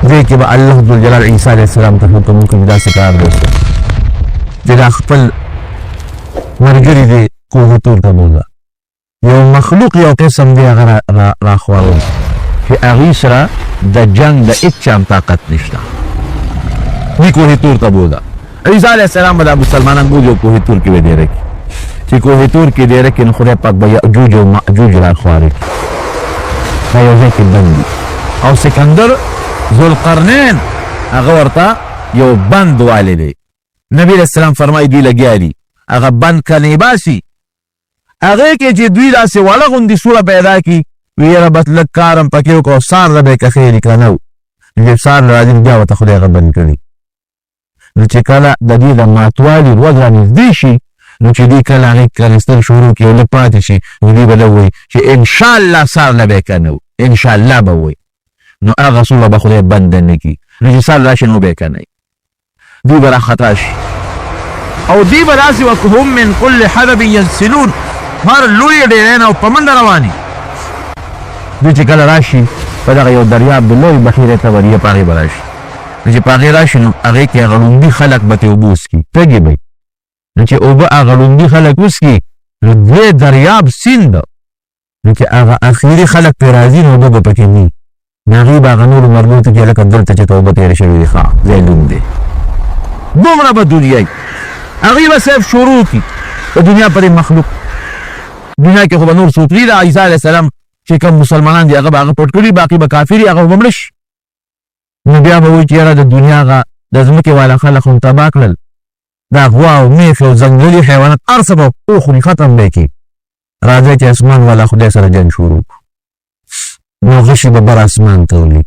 دې کې به الله ذوالجلال عیسی علیه السلام ته حکم وکړي داسې کار دوستو چې دا خپل ملګري دې کوه طور ته بوځه یو مخلوق یو قسم دی هغه راخواروي چې هغې سره د جنګ د هېچ هم طاقت نشته دې کوه طور ته بوځه عیسی علیه السلام به دا مسلمانان بوځي او کوه طور کې به ډېره کړي چې کوه طور کې ډېره کړي نو خدای پاک به یأجوج او مأجوج راخواري دا یو ځای کې بند دي او سکندر ذوالقرنین هغه ورته یو بند والی دی نبی علیہ السلام فرمایي دوی لګیا دي هغه بند کنې باسي هغې کې چې دوی داسې وړه غوندې سوړه پیدا کړي وي یاره بس لږ کار هم پکې وکړو سار له به یې کښېني که نه و چې سار له راځي بیا ورته خدای هغه بند کړي نو چې کله د دې د ماتوالي ورځ رانږدې شي نو چې دوی کله هغې کنستل شروع کړي او لږ پاتې شي نو دوی به لږ وایي چې انشاءالله سار له به یې که نه و انشاءالله به وایي نو هغه څومره به خدای بند نه کړي نو چې سار راشي نو به یې که نه دوی به راخطا شي او دوی به داسې وکړي هم من کل حدب ینسلون هر لویې ډېرې نه او په منډه رواني دوی چې کله راشي په دغه یو دریاب د لوی بحیرې ته وري په هغې به راشي نو چې په هغې راشي نو هغې کې هغه ړومبي خلک به ترې اوبه وڅکي تږي به نو چې اوبه هغه ړومبي خلک وڅکي نو دې دریاب سیند نو چې هغه اخري خلک پرې راځي نو اوبه به پکې نه نو هغې به هغه نورو مرغو ته چې لکه دلته چې ته اوبه تېرې شوې دي ښه ځای لوند دی دومره به دنیا وي هغې به صرف شروع کړي د دنیا پرې مخلوق دنیا کې خو به نور څوک نه د عیسی علیه السلام چې کوم مسلمانان دي هغه به هغه پټ کړي باقي به کافر وي هغه به مړه شي نو بیا به وایي چې یاره د دنیا هغه د ځمکې والا خلک خو تباه کړل دا غوا او میښې او ځنګلي حیوانات هر څه به وخوري ختم به یې کړي راځئ چې اسمان والا خدای سره جنګ شروع نو غشي به بر اسمان ته ولي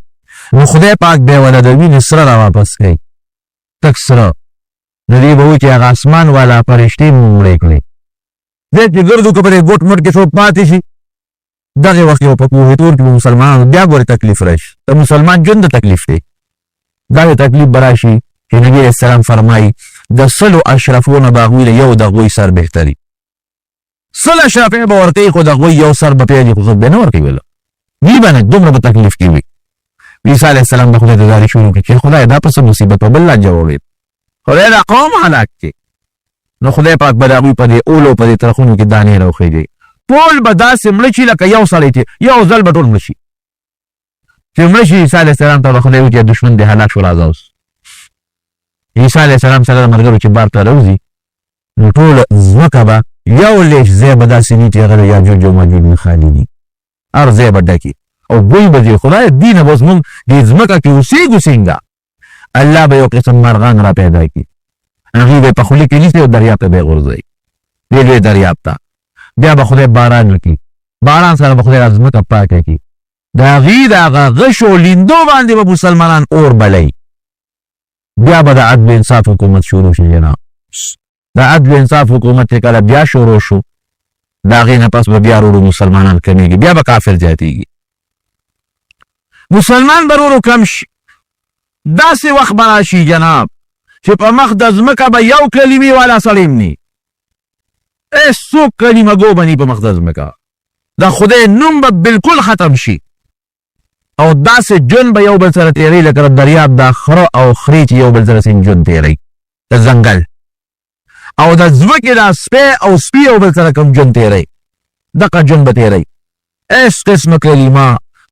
نو خدای پاک بیا وله د وینې سره را واپس کوي تک سره نو دې به وایي چې هغه اسمان والا فرشتې مو مړې کړې دی چې ګردو که په دې ګوټ مټ کې څوک پاتې شي دغې وخت یو په کوه طور کې به مسلمانانو بیا ګورې تکلیف راشي د مسلمان ژوند د تکلیف دی دا د تکلیف به راشي چې نبي علیه السلام فرمایي د سلو اشرفو نه به هغوی له یو د هغوی سر بهتري سل اشرفې به ورکوي خو د هغوی یو سر به پېژني خو څوک به نه ورکوي وله وي به نه دومره به تکلیف کې وي عیسی علیه السلام به خدای ته زاري شروع کړي چې خدای دا په څه مصیبت په بل لا جوړوي خدای دا قوم هلاک کړي نو خدای پاک به د هغوی په دې اولو په دې ترخونو کې دانې راوخېږي ټول به داسې مړه شي لکه یو سړی چې یو ځل به ټول مړه شي چې مړه شي عیسی علیه السلام ته به خدای وایي چې دښمن دې هلاک شو راځه اوس عیسی علیه السلام سره د ملګرو چې بار ته راوځي نو ټوله ځمکه به یو لیش ځای به داسې وي چې هغه د یاجوج او ماجوج نه خالي دي هر ځای به ډکي او بوی به ځي خدای دې نه به اوس موږ دې ځمکه کې اوسېږو څنګه الله به یو قسم مرغان را پیدا کړي هغې به یې په خولې کې نیسي او دریاب ته به یې غورځوي دې لوی دریاب ته بیا به خدای باران وکړي باران سره به خدای ځمکه پاکه کړي د هغې د هغه غشو لیندو باندې به مسلمانان اور بلوي بیا به د عدل انصاف حکومت شروع شي جناب د عدل انصاف حکومت چې کله بیا شروع شو د هغې نه پس به بیا ورو مسلمانان کمیږي بیا به کافر زیاتېږي مسلمان به ورو کم شي داسې وخت به راشي جناب چې په مخ د ځمکه به یو کلمې والا سړی هم نه هېڅوک کلمه ګو به نه په مخ د ځمکه د خدای نوم به بلکل ختم شي او داسې ژوند به یو بل سره تېروي لکه د دریاب دا خره او خرې چې یو بل سره سین ژوند تېروي د ځنګل او د ځمکې دا سپی او سپي یو بل سره کوم ژوند تېروي دغه ژوند به تېروي هېڅ قسمه کلمه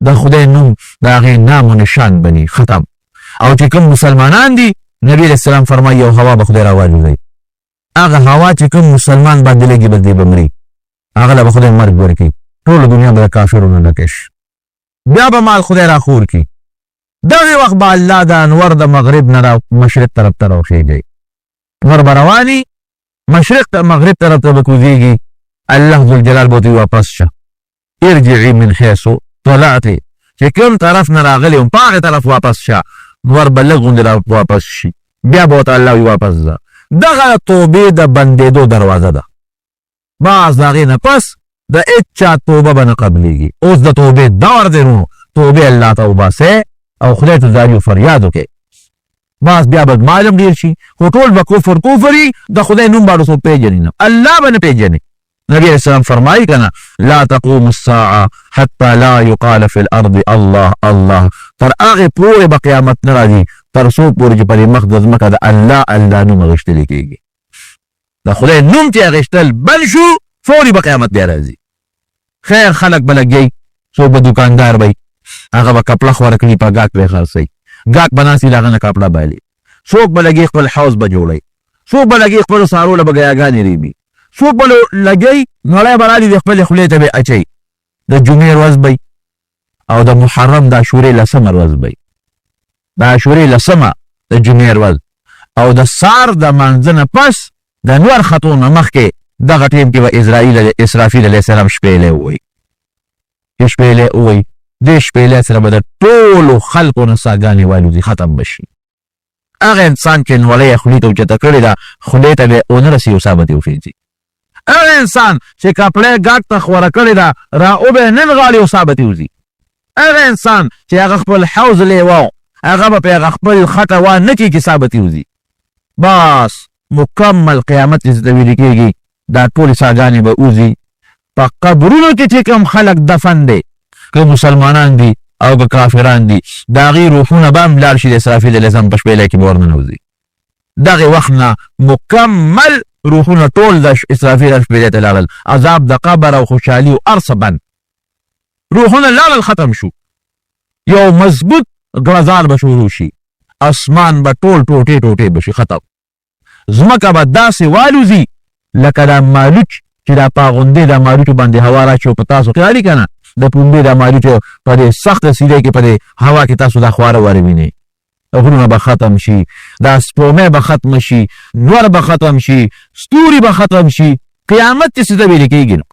د خدای نوم د هغې نام و نشان بني ختم او چې کوم مسلمانان دي نبی علیه السلام فرمایي یو هوا به خدای راوالوځوي هغه هوا چې کوم مسلمان باندې لګي بس دی به مري هغه له به خدای مرګ ورکړي ټوله دنیا به د کافرو نه ډکه شي بیا به مال خدای راخور کړي دغې وخت به الله د انور د مغرب نه را مشرق طرف ته راوخېږي انور به رواني مشرق ته مغرب طرف ته به کوزېږي الله ذوالجلال به ورته واپس شه ارجعي من حیث طلعتې چې کوم طرف نه راغلی وم په هغې طرف واپس شه نور به لږ غوندې را واپس شي بیا به ورته الله وي واپس ځه دغه توبې د بندېدو دروازه ده بعض د هغې نه پس د هېچا توبه به نه قبلېږي اوس د توبې دور دی نو توبې الله ته وباسئ او خدای ته زاري و فریاد وکړئ بعض بیا به معلوم ډېر شي خو ټول به کفر وي د خدای نوم به څوک پېژني نه الله به نه پېژني नबी अलैहि सलाम फरमाई कना ला तक़ूमु अस्साअ हत्ता ला युक़ाल फिल अर्द अल्लाह अल्लाह, तर आगे पूरे बक़यामत न राजी तर सो पूरे पर मक़दस मकद अल्लाह अल्लाह नु मगश्तली कीगी दा खुदे नुम चे अगश्तल बलशु फौरी बक़यामत दे राजी। खैर खलक बलगी सो ब दुकानदार भाई आगा बा कपड़ा खवरकली पा गाक पे खरसई गाक बनासी लागा न कपड़ा बाली सोक बलगी खपल हाउस बजोड़ई सोक बलगी खपल सारो ल बगया गानी रीबी सोक बल लगी नळे बराली दे खपल खले तबे अचई द जुमे रोज भाई او د محرم دا شوري لسم روز بي دا شوري لسم د جمعه روز او د سار د منځنه پس د نور خطونه مخکې دغه ټیم کې به اسرافیل علیه السلام شپېلې ووي شپېلې ووي دې شپېلې سره به د ټولو خلکو نه ساګانې والوځي ختم بشي هغه انسان چې نولۍ خولې ته اوچته کړې ده خولې ته به ونه رسي او ثابتې وخېږي هغه انسان چې کپړې ګاټ ته خوره کړې ده را وبې نن غاړې او ثابتې وځي هغه انسان چې هغه خپل حوض لیواو هغه به په هغه خپل خټه وانه کېږي ثابتې وځي بس مکمل قیامت چې ته ویل کېږي دا ټولې ساګانې به وځي په قبرونو کې چې کوم خلک دفن دی که مسلمانان دي او که کافران دي د هغې روحونه به هم لاړ شي د اسرافیل علیه السلام په شپېلی کې به ورننوځي دغې وخت نه مکمل روحونه ټول د اسرافیل شپېلی ته لاړل عذاب د قبر او خوشحالي او هر څه بند روحونه لاړل ختم شو یو مضبوط ګړزار به شروع شي اسمان به ټول ټوټې ټوټې به شي ختم ځمکه به داسې والوځي لکه دا مالوچ چې دا پاغوندې دا مالوچو باندې هوا راچي او په تاسو خیالي که نه د پومبې دا مالوچ په دې سخته سیدۍ کې په دې هوا کې تاسو دا خواره واره وینئ غرونه به ختم شي دا سپومۍ به ختم شي نور به ختم شي ستوري به ختم شي قیامت چې څه ته ویل کېږي نو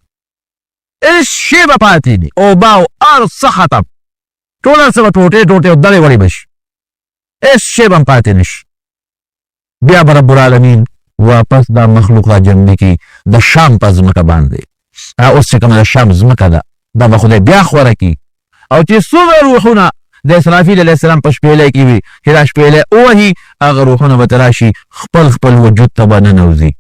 هېڅ شی به پاتې نه اوبه او هر څه ختم ټول هر څه به ټوټې ټوټې او دړې وړې به شي هېڅ شی به هم پاتې نه شي بیا به رب العالمین واپس دا مخلوق را جمع کړي د شام په ځمکه باندې اوس چې کومه د شام ځمکه ده دا به خدای بیا خوره کړي او چې څومره روحونه د اسرافیل علیه السلام په شپېلی کې وي چې دا شپېلی ووهي هغه روحونه به ته راشي خپل خپل وجود ته به ننوځي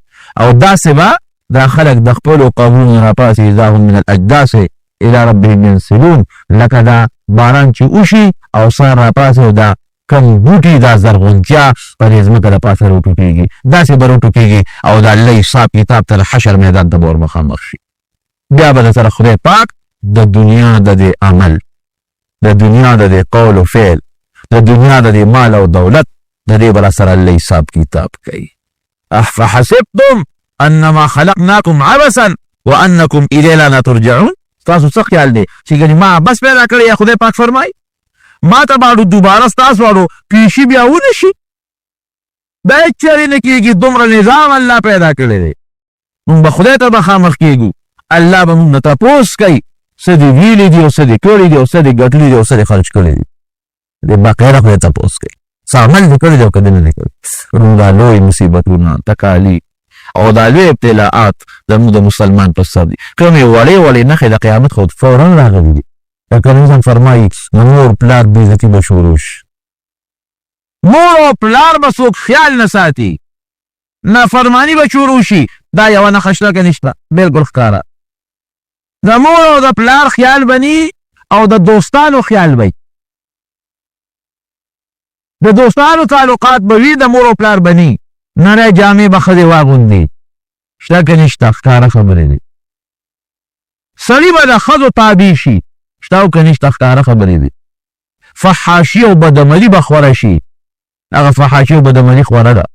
او داسې به دا خلک د خپلو قبرونو راپاسي اذا هم من الاجداث الى ربهم ينسلون لکه دا باران چې وشي او سار راپاسي او دا کم بوټي دا زرغونتیا په دې ځمکه د پاسه راوټوکېږي داسې به راوټوکېږي او د الله حساب کتاب ته حشر میدان ته به ور مخامخ شي بیا به د سره خدای پاک د دنیا د دې عمل د دنیا د دې قول و فعل د دنیا د دې مال او دولت د دې به سره الله حساب کتاب کوي فحسبتم انما خلقناکم عبثا وانکم الینا لا ترجعون تاسو څه خیال دی چې ګنې ما بس پیدا کړی یا خدای پاک فرمایي ما ته باړو دوباره ستاسو واړو پیشي بیا ونه شي دا هېڅ چېرې نه کېږي دومره نظام الله پیدا کړی دی موږ به خدای ته مخامخ کېږو الله به موږ نه تپوس کوي څه دې ویلي دي او څه دې کړي دي او څه دې ګټلي دي او څه دې خرچ کړي دي دې باقاعده خدای تپوس کوي څه عمل دې کړی دی او که دې نه دې کړی زموږ دا لوی مصیبتونه تکالي او دا لوی ابتلاعات زموږ د مسلمان په سر دي کومې وړې وړې نښې د قیامت خو فورا راغلي دي لکه نظام فرمایي مور پلار بېعزتي به شروع شي مور او پلار به څوک خیال نه ساتي نافرماني به شروع شي دا یوه نښه شته که نشته بلکل ښکاره د مور او د پلار خیال بني او د دوستانو خیال بی د دوستانو تعلقات به وي د مور او پلار بني نری جامې به ښځې واغوندي شته که نشته ښکاره خبرې دي سړي به د ښځو تابع شي شته او که نشته ښکاره خبرې دي فحاشي او بدعملي به خوره شي هغه فحاشي او بدعملي خوره ده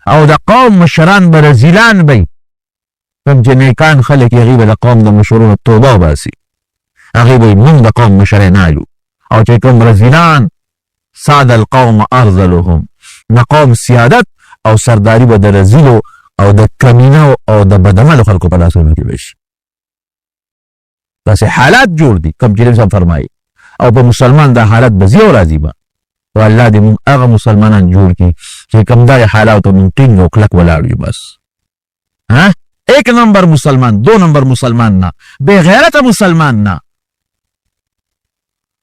او د قوم مشران به رذیلان بی کوم چې نیکان خلک یې هغې به د قوم د مشرونو توبه وباسي هغې به موږ د قوم مشر نالو او چې کوم رذیلان ساد القوم ارذلهم د قوم سیادت او سرداری به د رذیلو او د کمینو او د بدعملو خلکو په لاسونو کې به شي داسې حالات جوړ دي کوم چې نبي صاحب فرمایي او په مسلمان دا حالت به ځي او راځي به او الله دې موږ هغه مسلمانان جوړ کړي چې کوم دا حالاتو موږ ټینګ او کلک ولاړ یو بس ایک نمبر مسلمان دو نمبر مسلمان نه بے غیرت مسلمان نه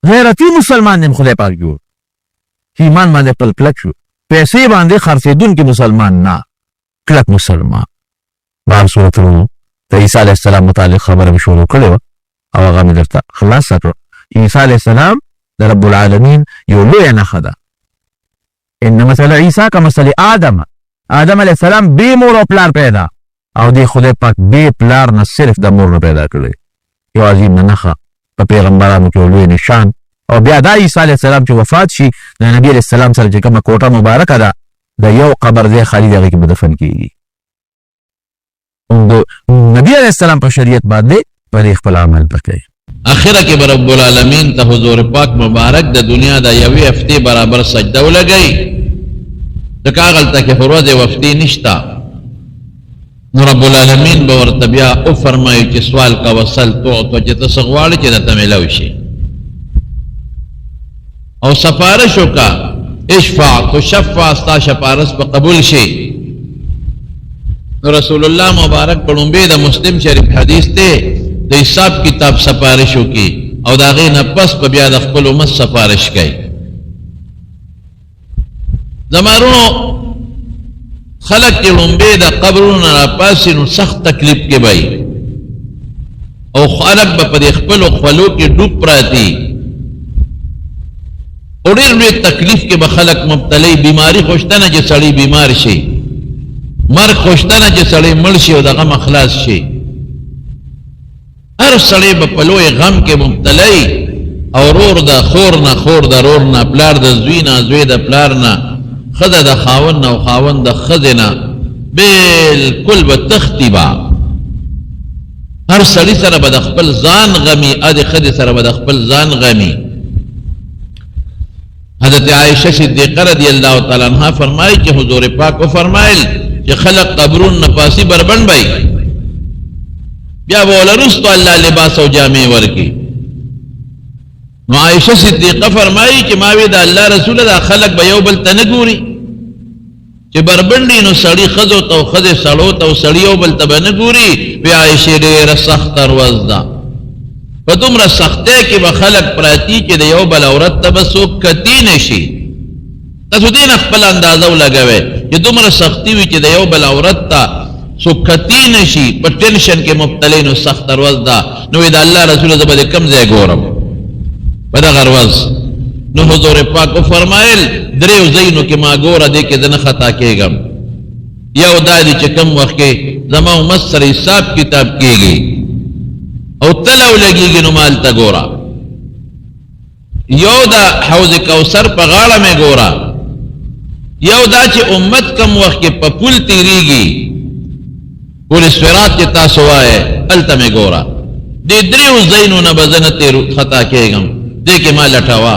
غیرتی مسلمان نه خدای پاک جوړ ایمان باندې خپل کلک شو پیسې باندې خرڅېدونکي مسلمان نه کلک مسلمان بار صورت رو د عیسی علیه السلام متعلق خبره مې شروع کړې وه او هغه مې درته خلاصه کړه. عیسی علیه السلام د رب العالمین یو لویه نښه ده. ان مثل عیسی کمثل آدم، آدم علیه السلام بې مور او پلار پیدا او دی خدای پاک بې پلار نه صرف د مور نه پیدا کړی. یو عظیم نښه په پیغمبرانو کې یو لوی نشان. او بیا دا عیسی علیه السلام چې وفات شي د نبي علیه السلام سره چې کومه کوټه مبارکه ده د یو قبر ځای خالي دی هغې کې به دفن کېږي. د نبي علیه السلام په شریعت باندې په دې خپل عمل وکړي. اخره کې به رب العالمین ته حضور پاک مبارک د دنیا د یوې هفتې برابر سجده ولګوي. ځکه هغلته کې خو ورځې وفتې نشته. نو رب العالمین به ورته بیا وفرمایي چې سوال کوه سل تعطه، چې ته څه غواړې چې درته میلاو شي. او سفارش وکړه، اشفع تشفع، ستا شفارس په قبول شي. نو رسول الله مبارک په لومبې د مسلم شریف حدیث دی د حساب کتاب سفارش وکړي او د هغې نه پس په بیا د خپل امت سفارش کوي. زمارونو خلق چې لومبې د قبرونو نه راپاسي نو سخت تکلیف کې به او خلق به په دې خپلو خولو کې ډوب پراتي او ډېر لوی تکلیف کې به خلق مبتلی. بیماري خوشته نه چې سړی بیمار شي، مرګ خوشته نه چې سړی مړ شي او د غم خلاص شي. هر سړی به په لوی غم کې مبتلی او رور د خور نه، خور د رور نه، پلار د زوی نه، زوی د پلار نه، ښځه د خاوند نه او خاوند د ښځې نه، بلکل به تختی به. هر سړي سره به د خپل ځان غمي، د ښځې سره به د خپل ځان غمي. حضرت عائشہ صدیقہ رضی اللہ تعالیٰ عنہ فرمائی کہ حضور پاک کو فرمائل کہ خلق قبرون نپاسی بربن بھائی بیا بولا رستو اللہ لباس و جامع ورکی. نو عائشہ صدیقہ فرمائی کہ ماوی دا اللہ رسول دا خلق بیو بلتا نگوری کہ بربندی نو سڑی خزو تو خز سڑو تو سڑیو بلتا بنگوری. بی عائشہ دیر سخت روز دا و تمرا سختے کی بخلق پراتی چی دا یو بل عورت تا بسو کتی نشی. تاسو دین اخپل اندازو لگوے چی تمرا سختی وی چی دا یو بل عورت تا سو کتی نشی پر ٹینشن کے مبتلین سخت روز دا. نوی دا اللہ رسول زبا دے کم زے گورم بدا غروز. نو حضور پاک کو فرمائل دریو زینو کی ما گورا دے کے دن خطا کے گم. یو دا دی چی کم وقت کے زمان مصر حساب کتاب کی گئی او تلو لگی گی نمال تا گورا. یو دا حوض کوثر پا غاڑا میں گورا. یو دا چی امت کم وقت کے پا پل تیری گی پول سورات کے تاسو آئے التا میں گورا. دے دریو زینو نبزن تیرو خطا کے گم دے کے ما لٹھوا.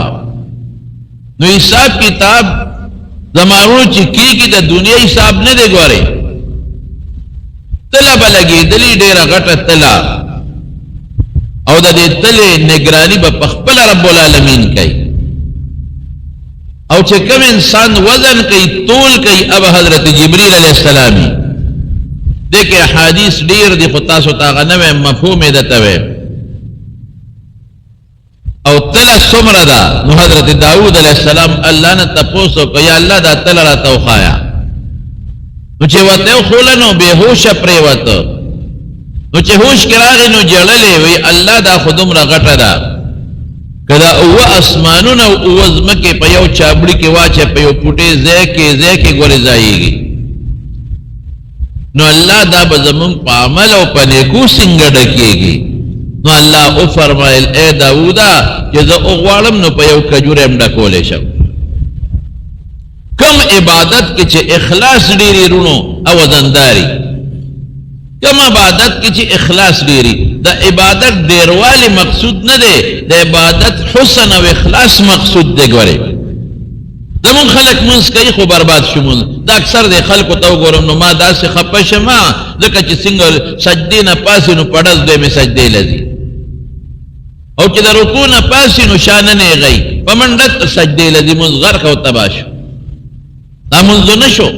نو حساب کتاب زمانو چی کی دا دنیا حساب نے دے گوارے تلا بلگی دلی ڈیرا غٹ تلا او دا دے تلے نگرانی با پخپل رب العالمین کئی. او چھے کم انسان وزن کئی طول کئی اب حضرت جبریل علیہ السلامی دیکھے حدیث دیر دی خطاس و تاغنوے مفہوم دتوے او تلا سمر دا. نو حضرت داود علیہ السلام اللہ نے تپوسو کہ یا اللہ دا تلا را توخایا. نو چھے وطیو خولنو بے ہوش پریوتو نو چه ہوش کراغی نو جللے وی اللہ دا خودم را غٹ دا کدا او اسمانون او اوزمکی پا یو چابڑی کی واچے پا یو پوٹے زے کے گوری زائی گی. نو اللہ دا بزمون پا عمل او پا نیکو سنگڑ کیے گی. نو اللہ او فرمائل اے داودا جزا اغوالم نو پا یو کجور امڈا کولے شو. کم عبادت کے چھے اخلاص دیری رونو او زنداری کم عبادت کی چی اخلاص دیری. دا عبادت دیروالی مقصود نہ دے، دا عبادت حسن و اخلاص مقصود دے گورے. دا من خلق منس کئی خو برباد شمون دا اکثر دے خلقو تو گورم نو ما دا سے خپش ما لکا چی سنگل سجدے نا پاسی نو پڑز دے میں سجدے لذی او چی دا رکو نا پاسی نو شاننے گئی پمندت سجدے لذی منز غرق و تباشو دا منزو نشو.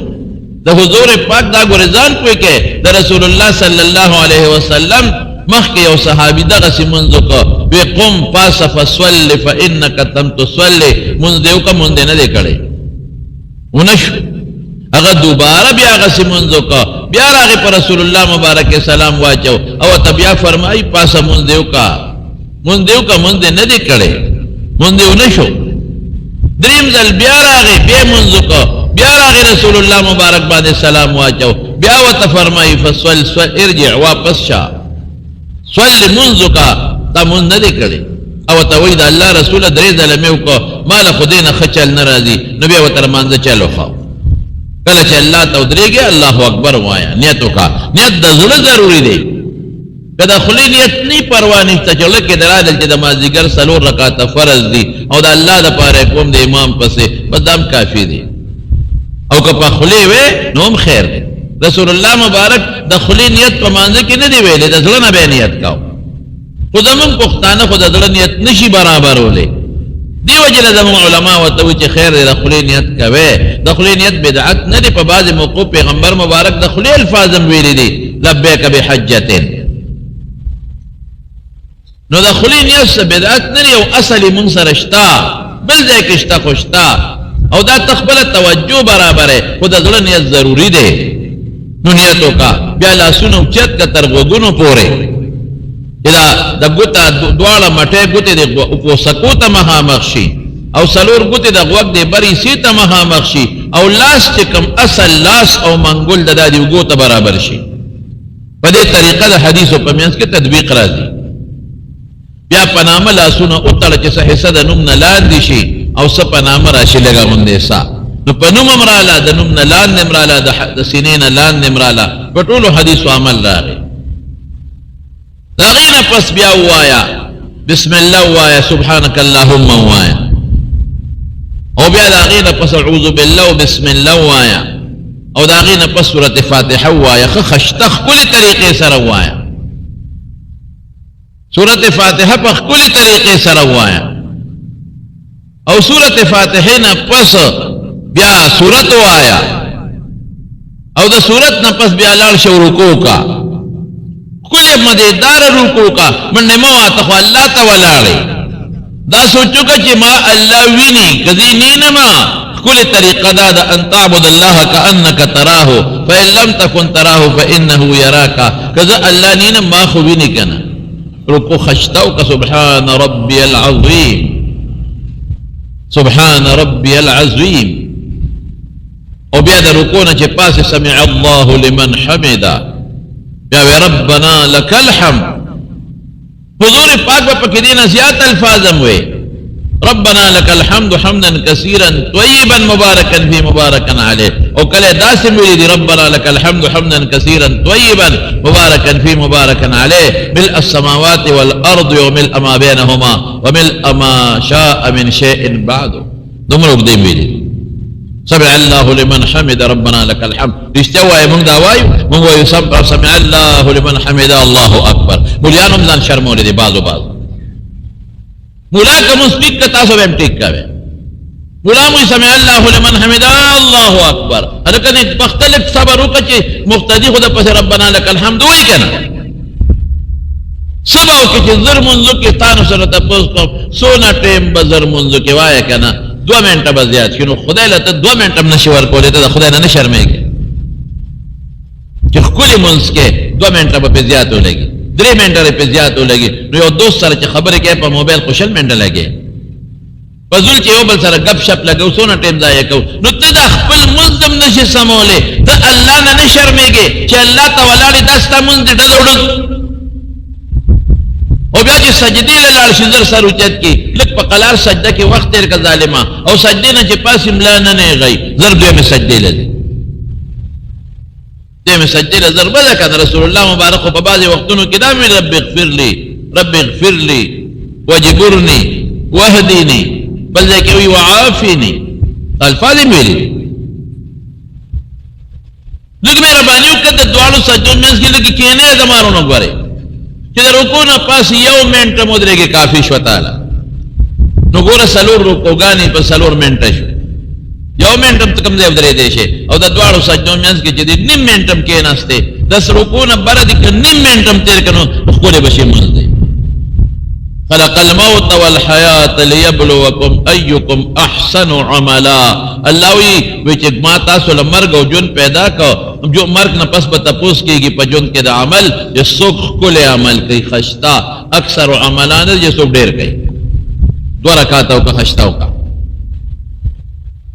دا حضور پاک دا گرزان کوئی کہ دا رسول اللہ صلی اللہ علیہ وسلم مخی او صحابی دا غسی منزو کو بے قم پاس فسولی فإنکا تم تسولی منز دیو کا منز دینا دے کڑے ونشو. اگر دوبارہ بیا غسی منزو کا بیا راغی پر رسول اللہ مبارک سلام واچو او تبیا فرمائی پاسا منزیو کا منزے ندی کڑے منزیو نشو دریم زل بیا راغی بیا منزو کا بیا راغی رسول اللہ مبارک بعد سلام واچو بیا وتا فرمائی فصل ارجع واپس شا صلی منزو کا تا منز ندی کڑے او توید اللہ رسول دری زلمیو کو مال خودین خچل نرازی نبی وطر مانز چلو خواو کله چې الله ته ودرېږي الله اکبر وایا نیتو کا نیت د زړه ضروری دی کله خلی نیت نه پروا نشته چې لکه درادل چې د مازیګر سلور رکعات فرض دي او د الله د پاره کوم د امام پسې بدام کافی دی او که په خلی وې نوم خیر دی رسول الله مبارک د خلی نیت په مانځ کې نه دی ویلې د زړه نه به نیت کاو خو زمون پښتانه خو د زړه نیت نشي برابرولې دیو جل زمون علماء وتوی چې خیر دی دخلی نیت کوي دخلی نیت بدعت نه دی په بعض موقوف پیغمبر مبارک دخلی الفاظم ویلی دی لبیک بحجت نو دخلی نیت بدعت نه دی او اصلی من سرشتا بل ځای کې شتا خوشتا او دا تخبل توجه برابره خو د زړه نیت ضروری دی نو نیتو کا بیا لاسونو چت کا تر غوګونو پورې اذا د ګوتا دواړه مټه ګوتې د په سکوته مخامخ شي او سلور ګوتې د غوږ د بری سیته مخامخ شي او لاس چې کوم اصل لاس او منګول د دادی ګوته برابر شي په دې طریقه د حدیثو په منځ کې تطبیق راځي بیا پنامه لاسونه او تل چې حصہ د نوم نه لاندې شي او څه پنامه راشي لګا مونږه سا نو په نوم امراله د نوم نه لاندې امراله د سینې نه لاندې امراله په ټولو حدیثو عمل راغی داغینا پس بیا وایا بسم اللہ وایا سبحانک اللہم وایا او بیا داغینا پس اعوذ باللہ بسم اللہ وایا او داغینا پس سورت فاتحہ وایا خشتخ کلی طریقے سر وایا سورت فاتحہ پس کلی طریقے سر وایا او سورت فاتحہ نا پس بیا سورت وایا او دا سورت نا پس بیا لال شو رکو کا کل مدیدار رکو کا من نمو آتخو اللہ تا ولاڑے دا سوچو کا چی ما اللہ وینی کذی نینما کل طریقہ دا دا ان تعبد اللہ کانکا تراہو فإن لم تکن تراہو فإنہو یراکا کذا اللہ نینم ما خو وینی کنا رکو خشتاو کا سبحان ربی العظیم سبحان ربی العظیم او بیاد رکونا چی پاس سمع اللہ لمن حمدہ یا ربنا لک الحمد حضور پاک با پکدین زیادت الفاظم ہوئے ربنا لک الحمد حمدا کثیرا طیبا مبارکا فی مبارکا علیہ او کلے داسم ویدی ربنا لک الحمد حمدا کثیرا طیبا مبارکا فی مبارکا علیہ ملء السماوات والارض وملء ما بینہما وملء ما شاء من شیء بعد دمرک دیم ویدی سمع اللہ لمن حمد ربنا لك الحمد اشتوى من داوائي من هو يسبح سمع الله لمن حمد الله اکبر مولیانم دان شرمولی دی بعضو مولا کا مسبیق کا تاسو بیم ٹک کاوے مولا موی سمع اللہ لمن حمد اللہ اکبر ارکن ایک مختلف صبرو کچی مقتدی خدا پس ربنا لك الحمد ہوئی کنا سباو کچی ذر منزو کی تانو سرطا پوسکو سونا ٹیم بزر منزو کی وائے کنا 2 منټه به زیات شي نو خدای له ته 2 منټه نشي ورکولی ته د خدای نه شرمېږي چې ښکلي منځ کې 2 منټه به پې زیات ولګي 3 منټه پې زیات ولګي نو یو دوست سره چې خبرې کوي په موبایل خو 6 منټه لګي په زول چې یو بل سره ګپ شپ لګو څونه ټیم ضایع کوو نو ته د خپل منځ هم نشي سمولی ته الله نه شرمېږي چې الله ته ولاړې دا ستا منځ دې ډزه وړو او بیا چې سجدی لاله شي زر سر اوچت کی لک په قلار سجده کې وخت تیر کا ظالما او سجدی نه چې پاس املا نه غي زر دې می سجدی لدی دې می سجدی زر بل کړه رسول الله مبارک په بعض وختونو کې دا مې رب اغفر لي واجبرني واهدني بل ذکر وی وعافني الفاظ ویلي لږ مې ربانیو کده دوالو سجدو مې کې لګ کې نه زمارو نه غواره چې رکوع نه پاس یو منټه مودريږي کافی شو تعالی نو ګوره سلور رکوعګانی په سلور منټه شو یو منټم کم ځای درې دی شي او د دواړو سجدو مینس کې چې د نیم منټم کې نهسته 10 رکوع نه بر دي ک نیم منټم تیر کنو خو له بشي مونږ دی خلق الموت والحیات لیبلوکم ایکم احسن عملا. اللہ وی چې ما تاسو له مرګ او ژوند پیدا کو، جو مرګ نه پس به تپوس کېږي په ژوند کې د عمل چې څوک ښکلی عمل کوي، خشتا اکثر عملان چې څوک ډېر کوي. 2 رکعاته وکړه، خشتا وکړه،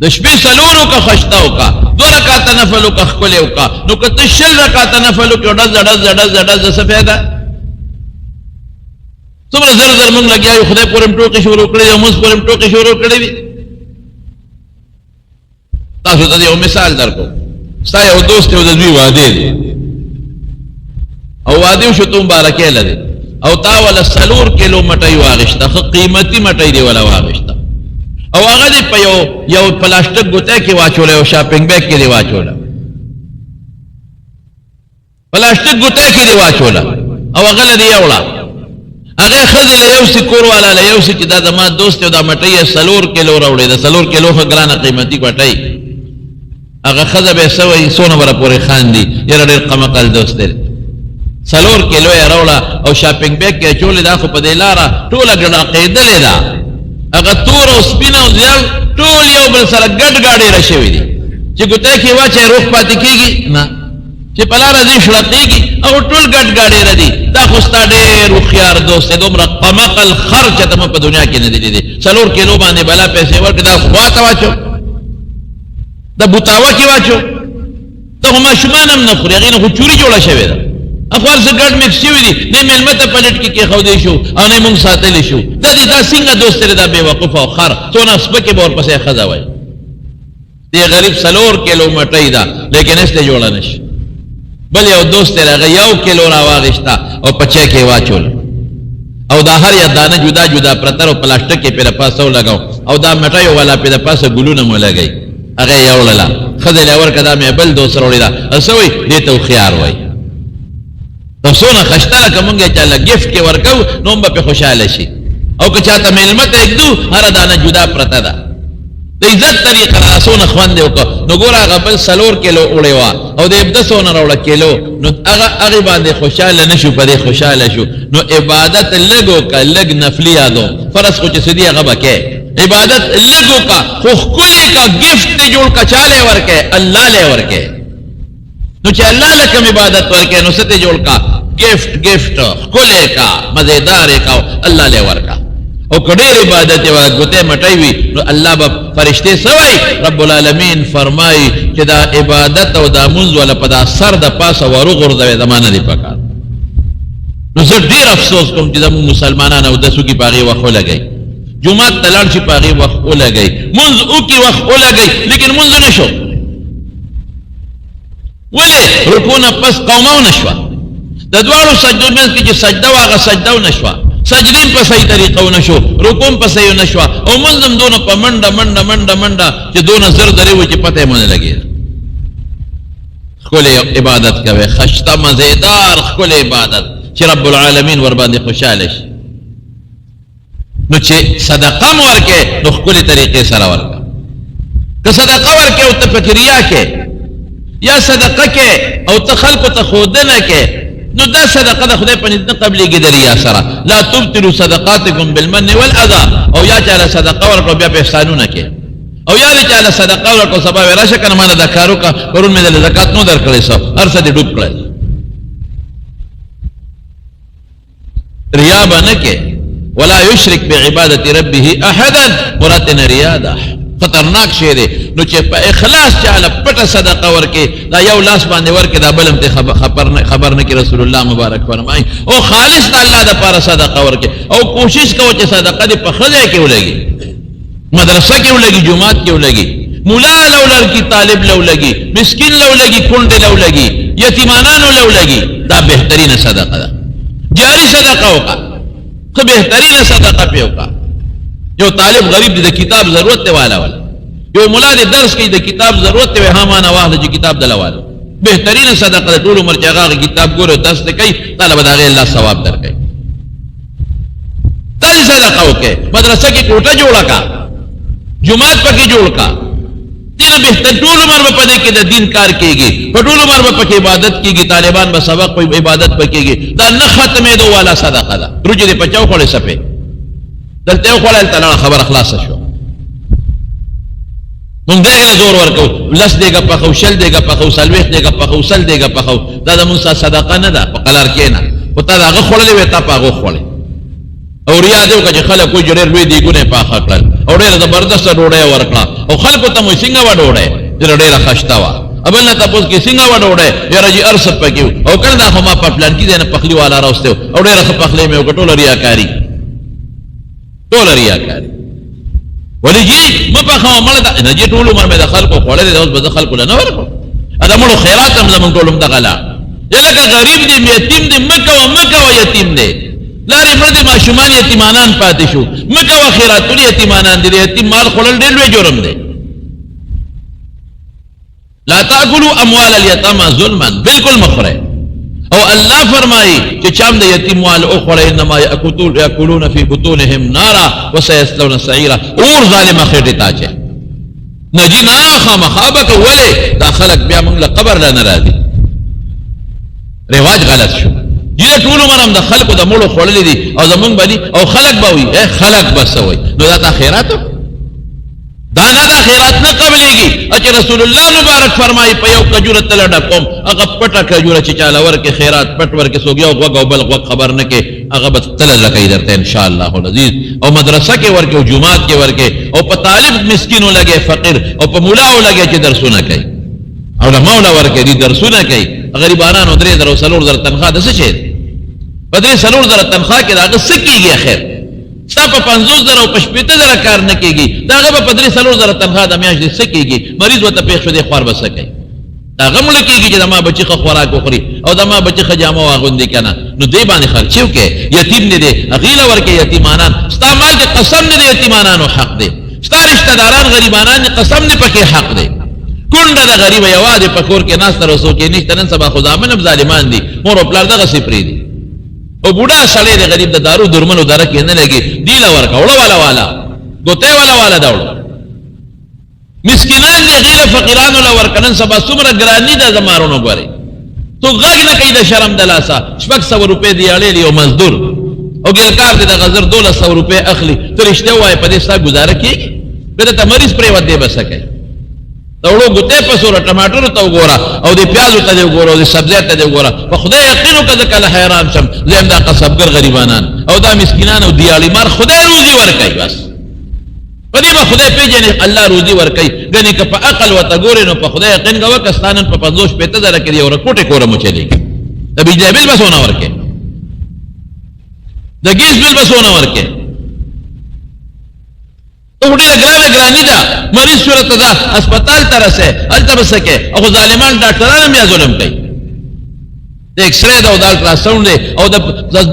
د شپې 4 وکړه، خشتا وکړه، 2 رکعاته نفل وکړه، ښکلی وکړه. نو که ته 6 رکعاته نفل وکړې ډز څه فایده؟ څومره زر مونږ لګیا یو، خدای پورې ټوکې شروع کړې او موږ پورې ټوکې شروع کړې وي. تاسو ته یو مثال درکو. ستا یو دوست یو د دوی واده دی او واده شو، ته مبارکۍ لري او تا ولا 4 کیلو مټۍ واغشته، ښه قیمتي مټۍ دی ولا واغشته، او هغه دې په یو پلاستیک ګوته کې واچوله، یو شاپینګ بیگ کې دی واچوله، پلاستیک ګوته کې دی واچوله او هغه لري یوړه. هغه خزل یو سکور والا له یو چې دا زما دوست دا مټۍ 4 کیلو راوړي، دا 4 کیلو خو ګرانه قیمتي مټۍ. هغه خزه به سوي سونه ور پورې خاندي، یره ډېر قمقل دوست دی. 4 کیلو یې راوړه او شاپینګ بیگ کې چولې، دا خو په دې لاره ټوله ګډه قیدلې ده. هغه تور او سپینه او ځل ټول یو بل سره ګډ ګاډې راشوي دي چې ګوته کې واچي روح پاتې کېږي نه، چې په لاره ځي شړقېږي او ټول ګډ ګاډې ردي. دا خو ستا ډېر هوښیار دوست دی، دومره قمقل خر چې ته په دنیا کې نه دی لیدی. 4 کیلو باندې بلا پیسې ورکړې، دا خوا ته واچو، دا بوتاوه کې واچو. ته خو ماشومان هم نه خوري، هغې نه خو چوري جوړه شوې ده، اخوار سره ګډ مکس شوي دي، نه مېلمه ته پلټ کې کېښودی شو او نه مونږ ساتلی شو. دا دې دا څنګه دوست دی دا بېوقوفه او خر، څونه سپکې به ورپسې ښځه وایي. دې غریب 4 کیلو مټۍ ده لیکن هېڅ ته جوړه نه شي. بل یو دوست دی هغه 1 کیلو راواغېسته او په چای کې واچول او دا هر یا دانه جدا جدا پرتر او پلاستیک کې پې د پاسه ولګاو او دا مټۍ والا پې د پاسه ګلونه مو لګئ. هغه یې یوړله، ښځه یې ورکړه، دا مې بل دوست راوړې ده. څه وایي؟ دې ته هوښیار وایي. نو څونه خشته ده، که مونږ یې چاله ګفټ کې ورکوو نو هم به پې خوشحاله شي، او که چاته مېلمه ته ږدو هره دانه جدا پرته ده. د عزت طریقه را څونه خوند یې وکړه. نو ګوره هغه بل 4 کیلو وړې وه او د 1100 نه راوړه کیلو، نو هغې باندې خوشحاله نه شو، په دې خوشحاله شو. نو عبادت لږ وکړه، لږ نفلي یادو، فرض خو چې څه دي هغه به کې. عبادت لږ وکړه خو ښکلې کا، ګفټ دې جوړ کا، چا لی ورکې؟ الله لی ورکې. نو چې الله له کوم عبادت ورکې نو څه ته جوړ کا؟ ګفټ ښکلې کا، مزېدارې کا، الله لی ورکا. او که ډېر عبادت یې وه، ګوتې مټۍ وي، نو الله به فرشتې څه وایي؟ رب العالمین فرمایي چې دا عبادت او دا مونځ والا په دا سر د پاسه وروغورځوې، زما نه دي پکار. نو زه ډېر افسوس کوم چې زموږ مسلمانان اودس وکړي، په هغې وخت ولګئ، جومات ته لاړ شي، په هغې وخت ولګئ، مونځ وکړي وخت ولګئ، لیکن مونځ نه شو. ولې؟ رکوع نه پس قومه ونه شوه. د دواړو سجدو منځ کې چې سجده وه هغه سجده ونه شوه، سجدې په صحیح طریقه ونه شو، رکوع په صحیح ونه شوه، او مونځ هم دونه په منډه چې دونه زر درې وه چې پته یې ونه لګېده. ښکلې عبادت کوئ، خشته مزېدار ښکلې عبادت چې رب العالمین ورباندې خوشحاله شي. نو چې صدقه م ورکې نو ښکلې طریقې سره ورکه. که صدقه ورکې او ته پکې ریا کې یا صدقه کې او ته خلکو ته ښودنه کې، نو دا صدقه د خدای په نزد نه قبلېږي د ریا سره. لا تبطلوا صدقاتکم بالمن والاذى. او یا چاله صدقه ورکړو بیا په احسانونه کې، او یا دې چاله صدقه ورکړو سبا وایي راشه که نه ما نه دا کار وکړه، پرون مې دله زکات نو درکړی، څه هر څه دې ډوب کړل. ریا به نه کې. ولا یشرک بعبادت ربه احدا. مراد نه ریا ده، خطرناک شی دی. نو چې په اخلاص چاله پټه صدقه ورکې، دا یو لاس باندې ورکې، دا بل هم ته خبر نه کې. رسول الله مبارک فرمایي او خالص د الله دپاره صدقه ورکې، او کوشش کوه چې صدقه دې په ښه ځای کې ولګي، مدرسه کې ولګي، جومات کې ولګي، مولا لو لګي، طالب لو لګي، مسکین لو لګي، کونډې لو لګي، یتیمانانو لو لګي. دا بهترینه صدقه ده. جاری صدقه وکړه، ښه بهترینه صدقه پې وکړه. یو طالب غریب دی، د کتاب ضرورت دی والا والا، یو ملا دی درس کوي، د کتاب ضرورت دی، ها مانه واخله چې کتاب دله والا. بهترینه صدقه ده. ټول عمر چې هغه کتاب ګوري درس دی کوي، تعالی به د هغې الله ثواب درکوي. داسې صدقه وکړئ. مدرسه کې کوټه جوړه کا، جومات پکې جوړ کا، دینه بهتر. ټول عمر به په دې کې د دین کار کېږي، په ټول عمر به پکې عبادت کېږي، طالبان به سبق په عبادت پکېږي. دا نه ختمېدو والا صدقه ده. روجې دې په چا وخوړې سپې، دلته یو خوړل ته خبر خلاصه شو مونږ دغه زور ورکو لس دیګه پخو شل دیګه پخو سلويخ دیګه پخو سل دیګه پخو دا د مونږه صدقه نه ده په قلار کې نه او تا هغه خوړلې وې تا پاغه خوړلې او ریا دې چې خلک کوئی ډېر لوی دیګونه پاخه کړل او ډېر زبردست ډوډۍ ورکړه او خلکو ته مو څنګه و ډوډۍ ډېر خشتا وا ابل نه تاسو کې څنګه و ډوډۍ یاره جی ارس پکې او کله دا خو ما په پلان کې نه پخلی والا راوسته او ډېر ښه پخلی مې وکټول ریاکاری ټول ریاکاری ولی جی مپخوا مړه نه جی ټول عمر مې د خلکو خوړلې اوس به د خلکو نه ورکو ادا مړو خیرات هم زمون ټولم دغلا یلکه غریب دی یتیم دی مکه و یتیم دی لارې مړ دی ماشومان یتیمانان پاتې شو مکه و خیرات ټول یتیمانان دي یتیم مال خوړل ډېر لوی جرم دی لا تاكلوا اموال اليتامى ظلما بالکل مخره او الله فرمایي چې چام د یتیم مال او خوړل انما یاکلون فی بطونهم نارا وسيصلون سعیرا اور ظالم خېټه تاچه نجینا خامخابک ولې دا خلق بیا موږ له قبر لا ناراضي رواج غلط شو دې ټول عمرم د خلقو د مړو خوړلې دي او زمونږ باندې او خلق به وي خلق بس وي نو دا خیرات دا نه خیرات نه قبلېږي چې رسول الله مبارک فرمایي په یو کجوره تل ډکوم هغه پټه کجوره چې چاله ورکه خیرات پټ ورکه سوګیا او غوګ او بل غوګ خبر نه کې هغه بس تل لکې درته ان شاء الله العزيز او مدرسه کې ورکه او جمعات کې ورکه او په طالب مسکینو لګي فقیر او په مولاو لګي چې درسونه کوي او له مولا ورکه دي درسونه کوي غریبانو درې درو سلور در تنخواه د څه شي په درې سلور در تنخواه کې دا سکیږي اخر ستا په 50,000 او 50,000 کار نه کېږي دا هغه په درې سلور در تنخواه د میاشتې سکیږي مریض وته پېښ شو دی خوار به سکي دا غم لکېږي چې ما بچي خو خوراک وخوري او دا ما بچي خجامه واغوندي کنه نو دې باندې خرچ وکړي یتیم نه دی غیله ورکه یتیمانان ستا مال کې قسم نه دی یتیمانانو حق دی ستا رشتہ داران غریبانان قسم نه پکې حق دی کونډه د غریب یوازې په کور کې ناس تر وسو کې نشته نن سبا خدامن ظالمان دي مور او پلار دغه سپری دي او بوډا سړی د غریب د دارو درمنو دره کې نه لګي دی لا ورکا وړه والا ګوته والا داوړو مسکینان دي غیر فقیرانو لا ورکنن سبا څومره ګرانی د زمارونو غوري تو غږ نه کوي د شرم د لاسا شپږ 100 روپے دی اړې یو مزدور او ګلکار دې د غزر 1200 روپے اخلي ترشته وای په دې ستا گزاره کیږي به ته مریض پرې ودی بسکه توړو ګته په سور ټماټر ته وګوره او د پیازو ته وګوره او د سبزی ته وګوره په خدای یقینو کده کله حیران شم زم دا قصبګر غریبانان او دا مسکینان او دیالی مار خدای روزي ورکي بس په دې به خدای پیژنې الله روزي ورکي غني که په عقل وته ګورې نو په خدای یقین غو کستانن په 50-50 کې یو رکوټه کوره مو چلیږي د بجلی بل بسونه ورکي د ګیس بل بسونه ورکي تو ډېر ګرانی ده مریض صورت ده هسپتال ته رسې هلته بسکه او ظالمان ډاکټران هم یا ظلم کوي د ایکس رے دا او د الټراساوند او د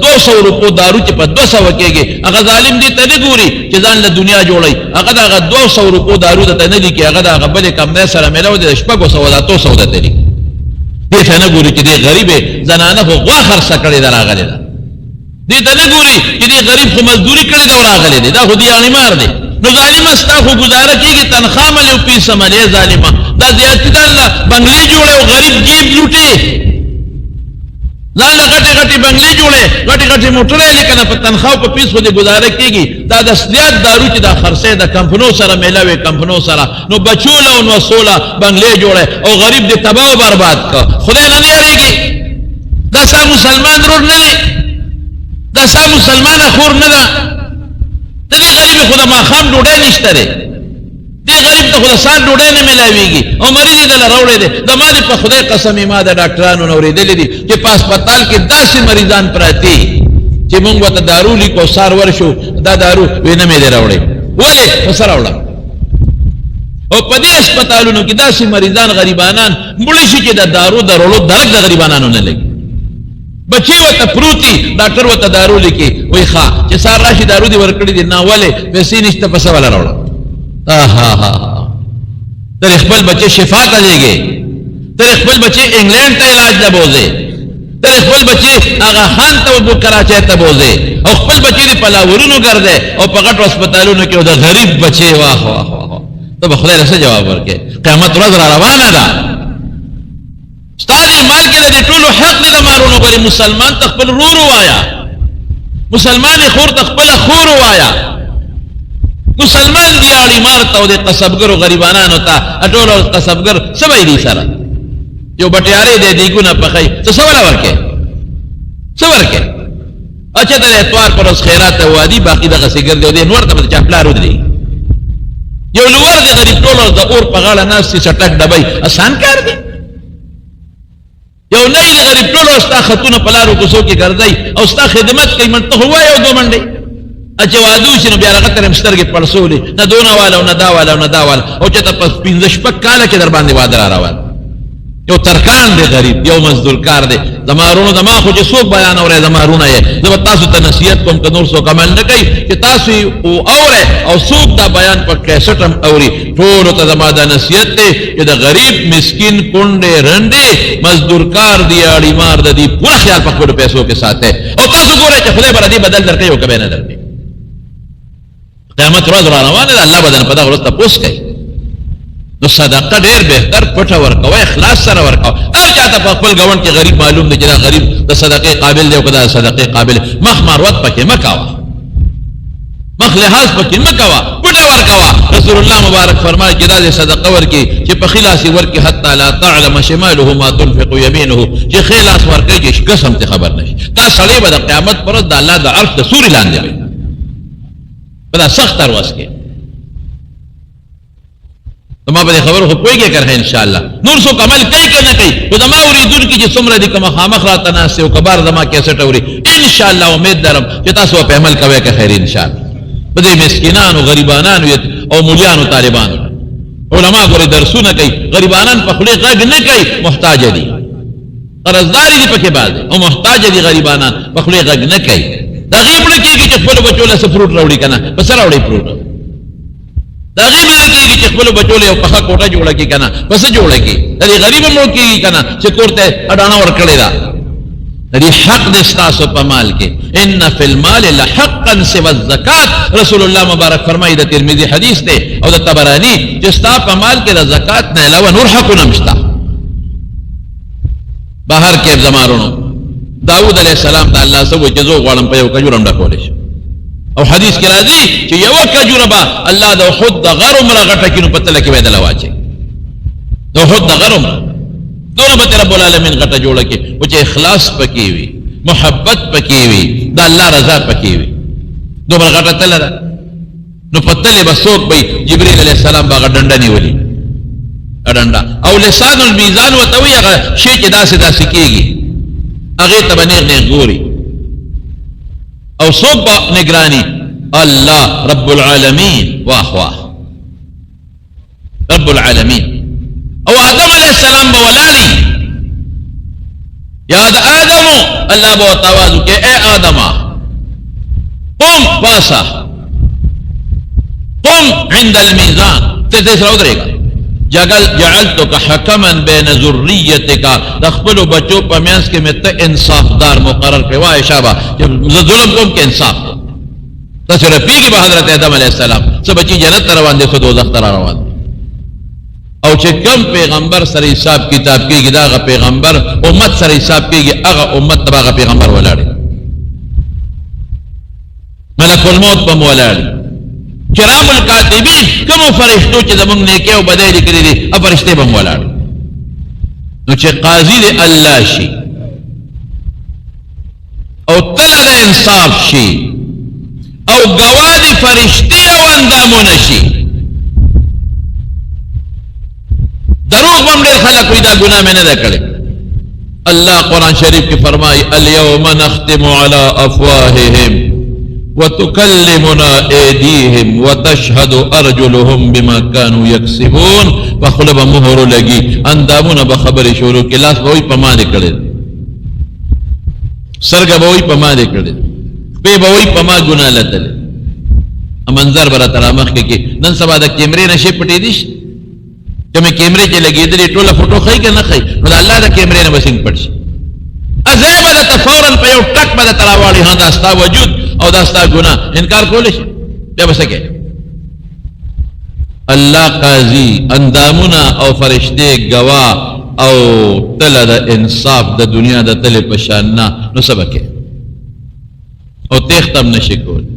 200 روپو دارو چې په 200 کېږي هغه ظالم دې ته نه ګوري چې ځان له دنیا جوړي هغه دغه 200 روپو دارو ته نه لیکي هغه دغه بل کم سره ملو د شپږو سو د 200 ته لیکي دې ته نه ګوري چې دې غریب زنانه خو غوا خرڅ کړي دراغلي ده دې ته نه ګوري چې دې غریب خو مزدوري کړي دا راغلي ده دا خو دې یعنی مار دي نو ظالم استا خو گزاره کیږي تنخواه مل او پیسه مل ظالما دا زیاتې ده بنگلې جوړه او غریب جیب لوټي ځان له غټي بنگلې جوړه غټي موټرې لیکنه په تنخواه په پیسو دې گزاره کیږي دا د زیات دارو چې دا خرڅه د کمپنو سره ملاوي کمپنو سره نو بچوله او وسوله بنگلې جوړه او غریب دې تباہ او برباد کا خدای نه یریږي دا سم مسلمان رور نه دی دا سم مسلمان خور نه ده دې غریب خدا ما خام ډوډۍ نشته دی دې غریب ته خدا سان ډوډۍ نه ملاويږي او مریض دې له راوړې دي د ما دې په خدای قسم ما د ډاکټرانو نو ورېدلې دي چې په هسپتال کې داسې مریضان پراته چې موږ وته دارو لیکو سار ورشو دا دارو وینه مې دې راوړې ولې وسره راوړم او په دې هسپتالونو کې داسې مریضان غریبانان مړ شي چې د دارو درولو درک د غریبانو نه لګي بچی وته پروتي ډاکټر وته دارو لیکي وای ښا چې سار راشي دارو دی ورکړي دي ناوله پیسې نشته پس ولا راوړل تر خپل بچي شفا ته لګي تر خپل بچي انګلند ته علاج ته بوزي تر خپل بچي هغه خان ته وبو کراچي ته بوزي او خپل بچي په لاورونو ګرځي او په غټ هسپتالونو کې د غریب بچي واه واه ته به خدای رسې جواب ورکړي قیامت ورځ را روانه ده ستاسو مال کې د ټولو حق نه مارونو غري مسلمان تخپل رور وایا مسلمان خور تخپل خور وایا مسلمان دیاړي مارته او د قصبګرو غریبانانو ته اټول قصبګر سبای دي سره یو بټیارې دې دیګونه پخای څه سوال ورکه څه ورکه اچھا ته اتوار پر اوس خیرات وادي باقی دغه سیګر دی نور ته چاپلار ودري یو لور دی غریب ټول د اور په غاړه ناس چې چټک دبای آسان کار دی یو نه غریب ټول استا خاتون په لارو کوڅو کې ګرځي او استا خدمت کوي منته هوا یو دو منډي اچھا وادو شنو بیا هغه تر مسترګې پړسولې نه دونه والا نه دا والا نه دا والا او چې تاسو 15 شپک کاله کې در باندې وادر راوړ یو ترکان دی غریب یو مزدور کار دی زمارونو زما خو چې څوک بیان اوري زمارونه یې زه تاسو ته نصیحت کوم که نور څوک عمل نه کوي چې تاسو او اوري او څوک دا بیان په کیسټ هم اوري ټول ته زما دا نصیحت دی چې د غریب مسکین کونډې رنډې مزدور کار دی اړي مار د دې پوره خیال په خپل پیسو کې ساته او تاسو ګورئ چې خدای بر دې بدل درکې او کبه نه درکې قیامت ورځ را روانه ده الله بدن په دا ورځ تاسو کوي نو صدقه ډیر بهتر پټه ورکوه اخلاص سره ورکوه هر چاته په خپل ګاونډ کې غریب معلوم دی چې دا غریب د صدقې قابل دی او کدا صدقې قابل مخ مروت پکې مکاوه مخ لحاظ پکې مکاوه پټه ورکوه رسول الله مبارک فرمایي چې دا صدقه ورکي چې په خلاص ورکي حتی لا تعلم شماله ما تنفق يمينه چې خلاص ورکي چې قسم ته خبر نشي دا سړی به د قیامت پر د الله د عرش د سوري لاندې وي بلا سخت ورځ کې تو ما په خبرو خو پويږي کړه ان شاء الله نور سو عمل کوي کنه کوي خو زما اوریدون کی چې څومره دي کوم خامخ را تناسه او کبار زما کیسه ټوري ان شاء الله امید درم چې تاسو په عمل کوي که خیر ان شاء الله بده مسکینانو غریبانانو او مولیانو طالبانو علما ګوري درسونه کوي غریبانان په خله غږ نه کوي محتاج دي قرضداري دي پکې باز او محتاج دي غریبانان په خله غږ نه کوي دا غیب نه کیږي چې خپل بچو له فروټ راوړي کنه بس راوړي فروټ دا غیب نه کیږي چې خپل بچو له په کوټه جوړه کی کنه بس جوړه کی دا غریب مو کیږي کنه چې کوړته اډانه ور کړی دا دې حق د استاسو په مال کې ان فی المال لحقا سوى الزکات رسول الله مبارک فرمایي د ترمذی حدیث دی او د طبرانی چې ستا په مال کې د زکات نه علاوه نور حقونه مشته بهر کې زمارونو داود علیہ السلام ته الله سو چې زو غواړم په یو کجورم ډکول شي او حدیث کې راځي چې یو کجوره الله د خود د غرم راغټه کینو په تل کې بدل واچي د خود د غرم دونه به رب العالمین غټه جوړه کې او چې اخلاص پکې وي محبت پکې وي د الله رضا پکې وي دومره غټه تل ده نو په تل به څوک به جبرئیل علیہ السلام باغ ډنډه نیولي ډنډه او لسان المیزان وتوي هغه شی چې داسې داسې کېږي هغه ته باندې نه ګوري او څوک به نگرانی الله رب العالمین واه واه رب العالمین او آدم علیہ السلام به ولالي یا آدم الله به تواضع کې اے آدم قم پاسا قم عند الميزان ته سره ودرېږه جعلتك حكما بين ذريتك دخل بچو په میانس کې مته انصافدار مقرر کړی وای شابه ظلم کوم کې انصاف تاسو رپیږي به حضرت آدم علیہ السلام څه بچی جنت روان دي خو دوزخ ته روان او چې کوم پیغمبر سره حساب کتاب کېږي دا غ پیغمبر امت سره حساب کېږي هغه امت تبع پیغمبر ولاړي ملک الموت په ولاړي کرام الکاتبین کوم فرشتو چې زمونږ نیکي او بدای لیکلي دي هغه فرشتې به ولاړ نو چې قاضي دی الله شي او تله د انصاف شي او ګواه دي فرشتې او اندامونه شي دروغ هم ډېر خلک وایي دا ګناه مې نه ده کړې الله قرآن شریف کې فرمایي اليوم نختم على افواههم وتكلمنا ايديهم وتشهد ارجلهم بما كانوا يكسبون فخلب مهر لگی اندامونه به خبرې شروع کې لاس به وي پما دې کړي سرګه به وي پما دې کړي په به وي پما ګناه لته منظر بر تر مخ کې نن سبا د کیمرې نشي پټې دي چې مې کیمرې کې لګېدلې ټوله فوټو خای که نه خای نو الله د کیمرې نه بسنګ پټ شي ازای به ته فورا په یو ټک به تراواړي ها دا ستا وجود او دا ستا ګناه انکار کولی شي بیا به څه کوي الله قاضي اندامونه او فرشتې ګواه او تله د انصاف د دنیا د تلې په شان نه نو څه به کوي او تېښته هم نشي کولی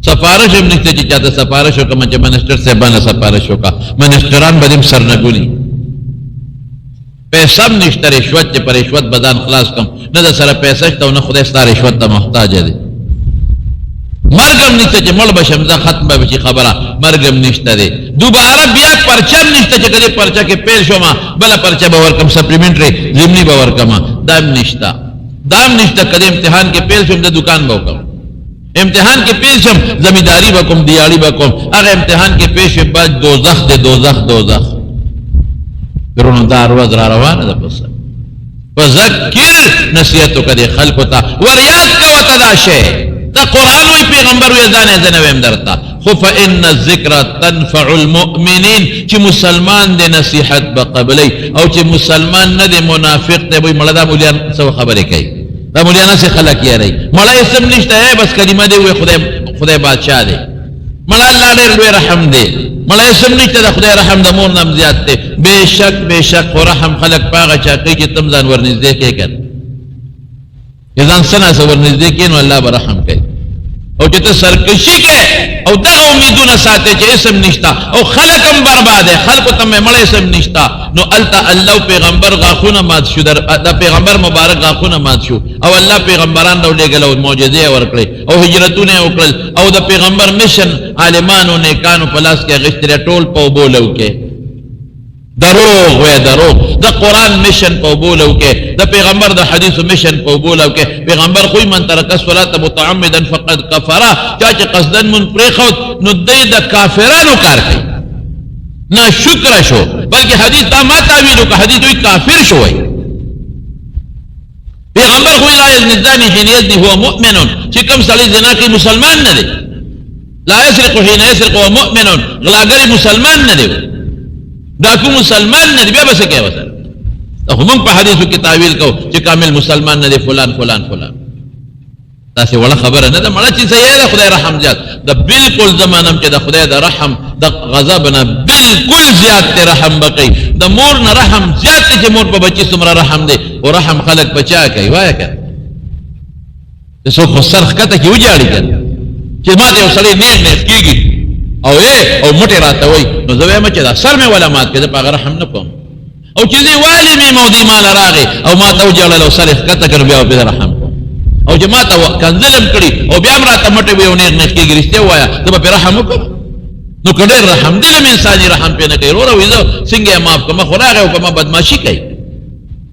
سفارش هم نشته چې چاته سفارش وکړم چې منسټر صاحبانه سفارش وکړه منسټران به دې سر نه ګولي پیسې هم نشته رشوت چې پر رشوت بدن خلاص کم نه د سره پیسې شته او نه خدای ستاره رشوت ته محتاج دی مرګ هم نشته چې مړ بشم دا ختم به شي خبره مرګ هم نشته دی دوباره بیا پرچه هم نشته چې کله پرچه کې پیل شوم بل پرچه به ورکم سپلیمنټری ضمني به ورکم دا هم نشته کله امتحان کې پیل شوم د دکان به وکم امتحان کې پیل شم زمینداری به کوم دیاړي به کوم هغه امتحان کې پیش بعد دوزخ درونو دا ورځ را روانه ده پس وذکر نصیحت کړي خلق ته وریاد کا وته دا شی دا قران وی پیغمبر وی ځانه ویم درته خو فإن الذکر تنفع المؤمنین چې مسلمان دې نصیحت به قبلې او چې مسلمان نه دې منافق ته وی مړه دا مولیان څه خبره کوي دا مولیان څه خلک یې رہی مړه اسم نشته بس کلمه دې وی خدای بادشاہ دې مړه الله ډېر لوی رحم دې مړه اسم نشته د خدای رحم د مور نام زیات دې بشک رحم خلق پاغه چا کوي چې تم ځان ورنږدې کې کړ ځان سنا سره ورنږدې کې نو الله به رحم کوي او چې ته سرکشي کې او دا امیدونه ساتي چې اسم نشتا او خلقم برباده خلق ته مړ اسم نشتا نو التا الله پیغمبر غاخونه مات شو دا پیغمبر مبارک غاخونه مات شو او الله پیغمبران نو لګلو معجزې ورکړي او هجرتونه وکړل او د پیغمبر مشن عالمانو نه کانو پلاس کې غشتره ټول په بولو کې دروغ د قرآن مشن په بولو کې د پیغمبر د حدیث مشن په بولو کې پیغمبر خو من ترک الصلاة متعمدا فقد كفر چا چې قصدن من پرېخود نو د کافرانو کار کوي نه شکر شو بلکې حدیث دا ما تعویل وکړه حدیث وی کافر شو وی پیغمبر خو لا یزنی الزانی حين یزنی هو مؤمن چې کوم سړی زنا کوي مسلمان نه دی لا یسرق حين یسرق هو مؤمن غلاګری مسلمان نه دی ډاکو مسلمان نه دی بیا بس کې وسه هم په حدیثو کې تعویل کو چې کامل مسلمان نه دی فلان دا څه ولا خبره نه ده مړه چې صحیح ده خدای رحم زیات د بالکل زمانم چې د خدای د رحم د غضب نه بالکل زیات ته رحم بقي د مور نه رحم زیات چې مور په بچي څومره رحم دی او رحم خلق بچا کوي وای کړه څو خو سرخ کته کې وجاړي کړه چې ما ته سړی نه کیږي او مټه راته وای نو زه وایم چې دا سر مې ولا مات کړه په رحم نه کوم او چې دی والی می مودي مال راغی او ما ته وجاړل او سر کته کړ بیا په رحم او چې ما ته کنزلم کړي او بیا راته مټه ویو نه کیږي رښتیا وایا زه په رحم وکم نو کډیر رحم دل من انساني رحم په نه کوي ورو ویزو څنګه معاف کوم خو راغی او کوم بدمعشي کوي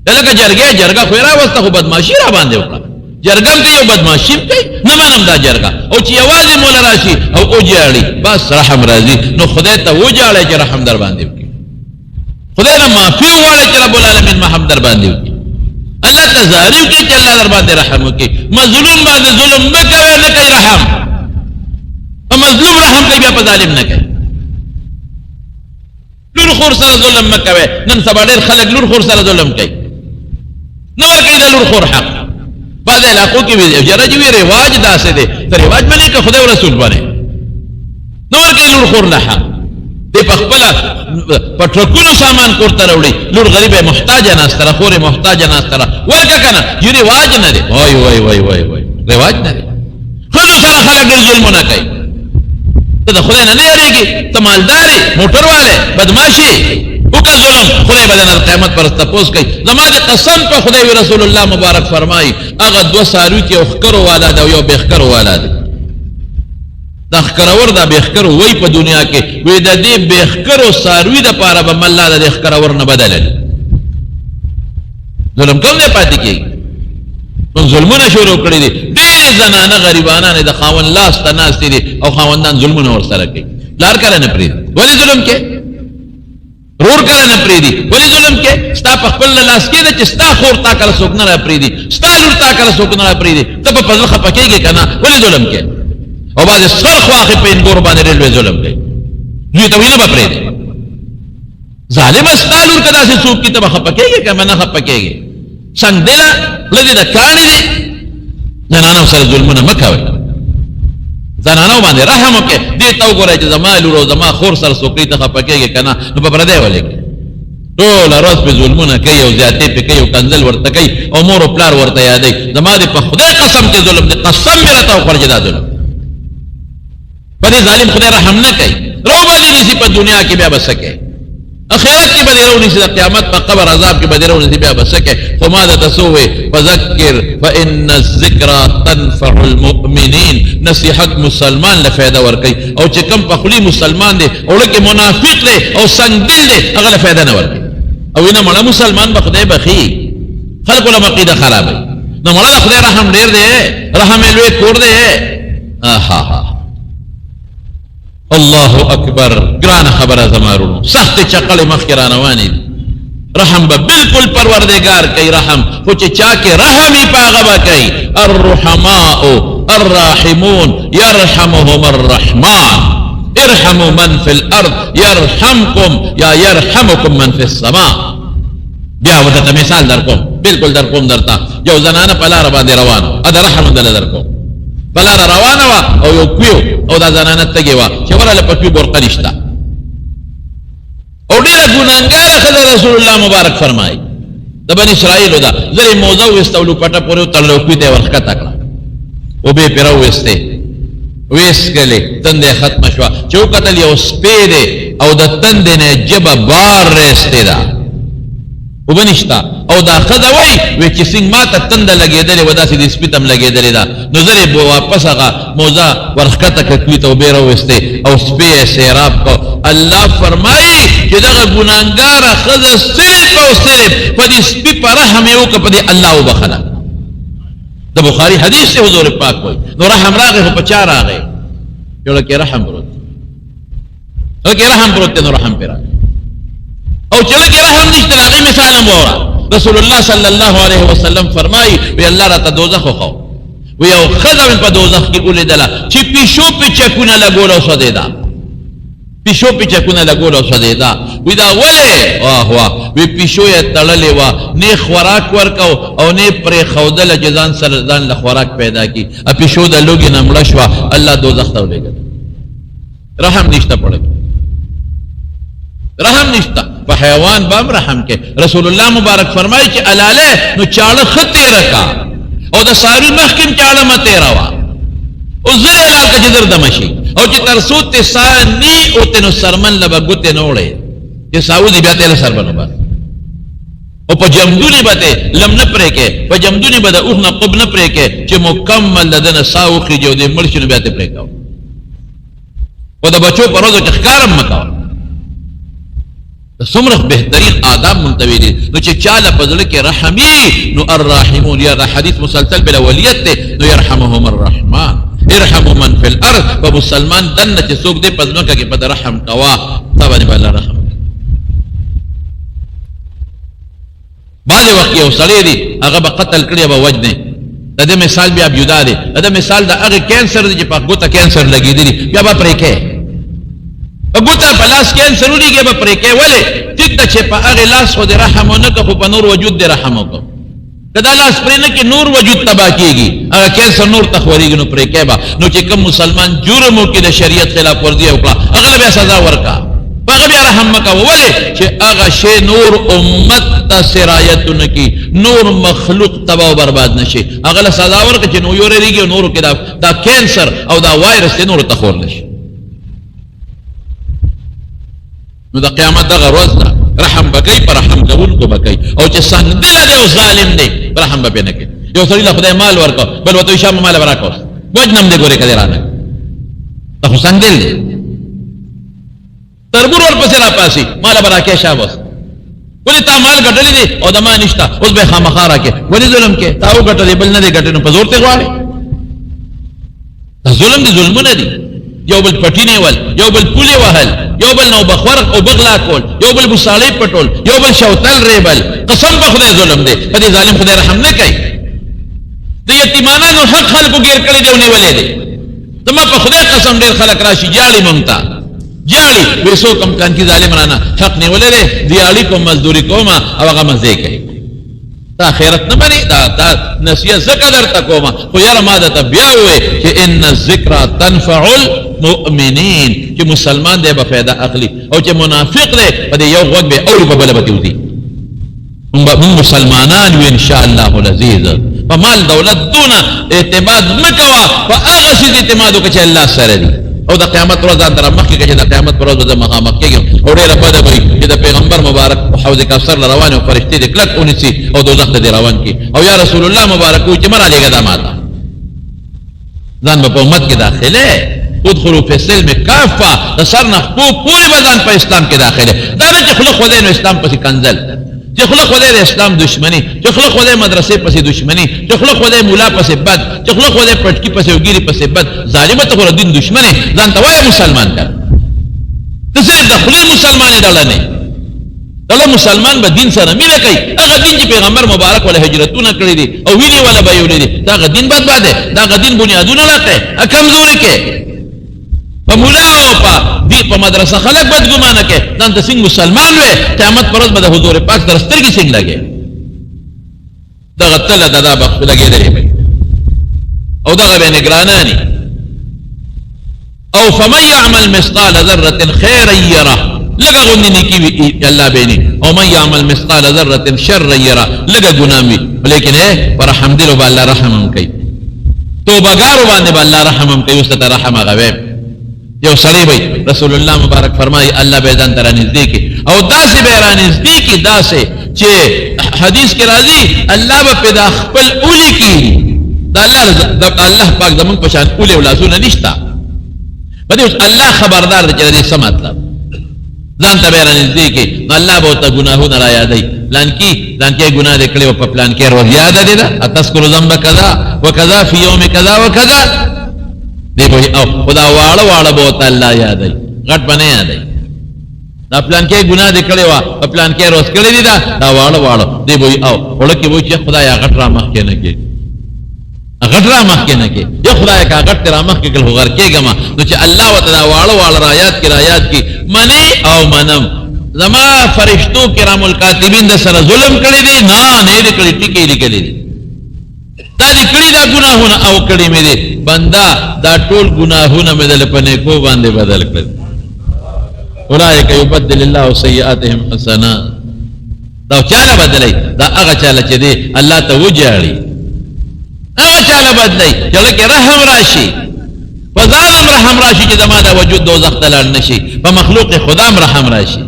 دلته جرګه خو را وسته خو بدمعشي را باندې وکړه جرګم کوي او بدمعشي کوي نه منم دا جرګه او چې یوازې مولا راشي او اوجاړي بس رحم راځي نو خدای ته وجاړي چې رحم در باندې وکړي خدای نه معافي وغواړي چې رب العالمین رحم در باندې وکړي الله تزاری وکړي چې الله در باندې رحم وکړي مظلوم باندې ظلم نه کوي نه کوي رحم او مظلوم رحم کوي بیا په ظالم نه کوي لور خور سره ظلم نه کوي نن سبا ډېر خلک لور خور سره ظلم کوي نو کوي د لور خور حق بعض علاقو کې وی جرجوي رواج داسې دی ته رواج باندې که خدای او رسول باندې نو کوي لور خور نه حق دی په خپل پټرکونو سامان کوړه راوړي لور غریبه محتاج نه ستره خور محتاج نه ستره وای کنه یی رواج نه دی وای رواج نه دی خلک سره خلک ظلم نه کوي ته د خدای نه یریږي ته مالداري موټر والے بدمعشي وکړه ظلم خدای بدن قیامت پر تپوس کوي زما د قسم په خدای رسول الله مبارک فرمایي هغه دو سالو کې اخکرو والا دا یو بخکرو والا دی دا خکرور دا بخکرو وای په دنیا کې وې د دې بخکرو ساروی د پاره به الله د خکرور نه بدلل ظلم کوم نه پاتې کیږي نو ظلمونه شروع کړی دي ډېر زنانه غریبانه د خاوند لاس ته ناستې دي او خاوندان ظلمونه ورسره کوي لار کله نه پرېږدي ولې ظلم کې رور کله نه پرېږدي ولې ظلم کې ستا په خپل لاس کې ده چې ستا خور تا کله څوک نه راپرېږدي ستا لور تا کله څوک نه راپرېږدي ته په فضل خفه کېږې که نه ولې ظلم کې او بعضې سر خواښې په انګور باندې ډېر لوی ظلم کوي دوی ته وایي نه به پرېږدي ظالمه ستا لور که داسې څوک کي ته به خفه کېږې که به نه خفه کېږې څنګ دله خوله دې د کاڼې دي زنانو سره ظلمونه مه کوئ زنانو باندې رحم وکړئ دې ته وګورئ چې زما لور او زما خور سره څوکۍ ته خفه کېږي که نه نو په پردی ولې کوي ټوله ورځ پې ظلمونه کوي او زیاتې پې کوي او کنځل ورته کوي او مور او پلار ورته یادوي زما دې په خدای قسم کې ظلم دی قسم مې راته وخوړه چې دا ظلم دې ظالم خدای رحم نه کوي رو باندې نسی په دنیا کې بیا بسکه اخرت کې به رو نسی د قیامت په قبر عذاب کې به رو نسی بیا بسکه ثم ذا تسوي فذكر فان الذكرى تنفع المؤمنين نصيحت مسلمان له فائدہ ور کوي او چې کم په خلی مسلمان دی او لکه منافق دی او سنگدل دی هغه له فائدہ نه ور کوي او نه مړه مسلمان به خدای بخي خلق له عقیده خرابه نو مړه خدای رحم ډیر دی رحم لوی کور دی الله اکبر گران خبر زمارونو سخت چقل مخکران وانی رحم به بالکل پروردگار کوي رحم خو چې چا کې رحم یې پاغه به کوي الرحماء الراحمون يرحمهم الرحمن ارحموا من في الارض يرحمكم یا يرحمكم من في السماء بیا ودته مثال درکوم بالکل درکوم درتا یو زنانه په لار باندې روانه ادا رحم دل درکوم بلار روانه وا او یو کیو او دا زنانه تګي وا چې ورله پټوي برقه نشتا او ډیره ګناګار خدای رسول الله مبارک فرمایي د بنی اسرائیل دا زری موضوع واستولو پټه پورې تړلو پیته ورخه تکړه او به پیرو وسته ویسکلې تندې ختم شو چې وکتل یو سپېره او د تندې نه جبه بار رسته دا وبنشتا او دا خدا وای چې څنګه ماته تند لګېدلې ودا سي د سپیتم لګېدلې دا نو زری بو واپس هغه موزه ورخته کوي ته بیره وسته او سپې سیراب کو الله فرمایي چې دا ګناګار خدا صرف او صرف په دې سپې پر رحم یو په دې الله وبخلا د بخاری حدیث سے حضور پاک وای نو رحم راغه په چا راغه یو لکه رحم پروت لکه رحم پروت نو رحم پر او چلے کہ رحم نشتے لاغی مثال مورا رسول اللہ صلی اللہ علیہ وسلم فرمائی وی اللہ را تا دوزخ خو وی او خضر پا دوزخ کی اولی دلا چی پیشو پی چکونا لگولا سدیدا پیشو پی چکونا لگولا سدیدا وی دا ولی واہ واہ وی پیشو یا تڑلی وا نی خوراک ورکو او نی پر خودل جزان سردان لخوراک پیدا کی ا پیشو دا لوگی نمڑشوا اللہ دوزخ تولے گا رحم نشتا پڑے رحم نشتا په حیوان بام رحم کې رسول الله مبارک فرمایي چې الاله نو چاړه خطه رکا او د ساری مخکم چاړه مته راوا او زه علاقه چې در دمشي او چې تر سو ته سانی او تنو سرمن لبا ګوته نوړې چې سعودي بیا ته سرمن با او په جمدونی باندې لم نه پرې کې په جمدونی باندې اوه نه قب نه پرې کې چې مکمل لدن ساوخي جو دې مرشن بیا ته پرې کاو او د بچو پروزو چې ښکارم مکاو سمرخ بهترین آداب منتوی دی نو چه چالا پزل کے رحمی نو الراحمون یا حدیث مسلسل بالاولیت دے نو یرحمهم الرحمن ارحموا من فی الارض و مسلمان دن چه سوک دے پزمکا کی پد رحم قوا تبانی با اللہ رحم بعض وقت یو سڑی دی اگا با قتل کری با وجنے دا دے مثال بیا بیودا دی دا مثال دا اگا کینسر دی جی پا گوتا کینسر لگی دی بیا با پریکے گوتا پا لاس کینسر ہولی گیا با پریکے ولی ٹک تا چھے پا اغی لاس خود رحمو نکا خو پا نور وجود دے رحمو کو کدا لاس پرینکی نور وجود تبا کیگی اگا کینسر نور تخوری گی نو پریکے با نو چے کم مسلمان جرمو کی دے شریعت خلاف ورزی اکلا اغلا بیا سزا ورکا پا اغا بیا رحم مکا ولی چھے اگا شے نور امت تا سرایتو نکی نور مخلوق تبا و برباد نشے اغلا سزا ورکا چھے نو یوری ریگی و نورو کی دا کینسر او دا وائرس دے نور تخور نشے نو دا قیامت دا غروز دا رحم بکی پر رحم قبول کو بکی او چه سنگ دل دے و ظالم دے رحم بپی نکے یو سری اللہ خدای مال ورکو بل وطوی شام مال براکو وجنم دے گورے کدی رانا تا خو سنگ دل دے تربور ورپسی را پاسی مال براکے شابوس ولی تا مال گٹلی دے او دا ما نشتا اس بے خامخارا کے ولی ظلم کے تاو گٹلی بل ندے گٹنو پزور تے گواری تا ظلم دی ظلمو ندی یو بل پټینه ول یو بل پولی وهل یو بل نو بخور او بغلا کول یو بل بصالی پټول یو بل شوتل ریبل قسم په خدای ظلم دی په دې ظالم خدای رحم نه کوي د یتیمانو حق خلکو غیر کړی دی ولې دی تما په خدای قسم ډیر خلک راشي جالی ممتا جالی وسو کم کان کی ظالم رانا حق نه ولې دی علی کوم مزدوری کوما او هغه مزه کوي تا خیرت نه بنی دا نصیحت زکه درته کوما خو یاره ما ده بیا وې چې ان الذکر تنفع المؤمنین چې مسلمان دی به فائدہ اخلي او چې منافق دی په یو وخت به او په بل به دی هم مسلمانان و ان شاء الله العزیز په مال دولت دون اعتماد مکوا په هغه شی اعتماد وکړي الله سره دی او د قیامت ورځ ځان تر مخکې کې چې د قیامت پر ورځ مخامخ کېږم او ډېره بده وي چې د پیغمبر مبارک حوض کوثر له روان او فرشتې د کلک ونیسي او دوزخ ته دې روان کړي او یا رسول الله مبارک وي چې مه رالېږه دا ماته ځان به په امت کې داخله ادخلوا فی السلم کافه د سر نه خپو پورې به ځان په اسلام کې داخله دا نه چې خوله خدای نو اسلام پسې کنځل چې خوله خدای د اسلام دشمنی چې خوله خدای مدرسې پسې دشمنی چې خوله خدای مولا پسې بد چې خوله خدای پټکی پسې وګيري پسې بد ظالمه ته دین دشمنی ځان ته وایي مسلمان ته ته صرف د خولې مسلمانې ډله نه دله مسلمان به دین سره مینه کوي هغه دین چې پیغمبر مبارک ولا هجرتونه کړی دي او ویني ولا به یولې دي دا غ دین بد باندې دا غ دین بنیادونه لکه کمزوري کې په مولا او په مدرسه خلک بدګمانه کې ځان ته څنګه مسلمان وي قیامت پر ورځ به د حضور پاک در سترګې څنګه لګي دغه تله دا بخت لګېدلی او دغه به نگرانانی او فمن يعمل مثقال ذره خيرا يره لگا غنی نیکی وی اللہ بینی او من يعمل مثقال ذره شرا يره لگا گناہ وی لیکن پر حمدلو با اللہ رحم ہم کئی توبگارو باندې با اللہ رحم ہم کئی استتا رحم غویم یو سړی وی رسول الله مبارک فرمای الله به ځان تر نږدې کی او داسې به را نږدې کی داسې چې حدیث کې راځي الله به پیدا خپل اولی کی دا الله پاک زمون په شان اولی ولاسونه نشتا بده الله خبردار دی چې دې څه مطلب ځان ته به را نږدې کی الله به ته ګناهونه را یادای پلان کې ګناه دې کړو په پلان کې ورځ یاد دی دا تذکر ذنب کذا وکذا فی یوم کذا وکذا دی به او خدا واړه واړه به الله یادای غټ بنه یادای دا پلان کې ګناه دې کړو په پلان کې ورځ کړی دی دا واړه واړه دی به او ولکه وای چې خدای غټ را مخ کې نه کې غټ را مخ کې نه کې یا خدای کا غټ را مخ کې ګل غر کېګما نو چې الله وتعالى واړه واړه رایات کې منی او منم زما فرشتو کرام الکاتبین د سره ظلم کړی دی نه دې کړی ټکی دې کړی دی دا دې کړی دا ګناهونه او کړی مې دي بندا دا ټول ګناهونه مې دل پنه کو باندې بدل کړ اولئک یبدل الله سیئاتهم حسنات دا چاله بدلای دا هغه چاله چې دی الله ته وجاړي هغه چاله بدلای چې لکه رحم راشي وزارم رحم راشي چې زما دا وجود دوزخ ته لاړ نشي په مخلوق خدام رحم راشي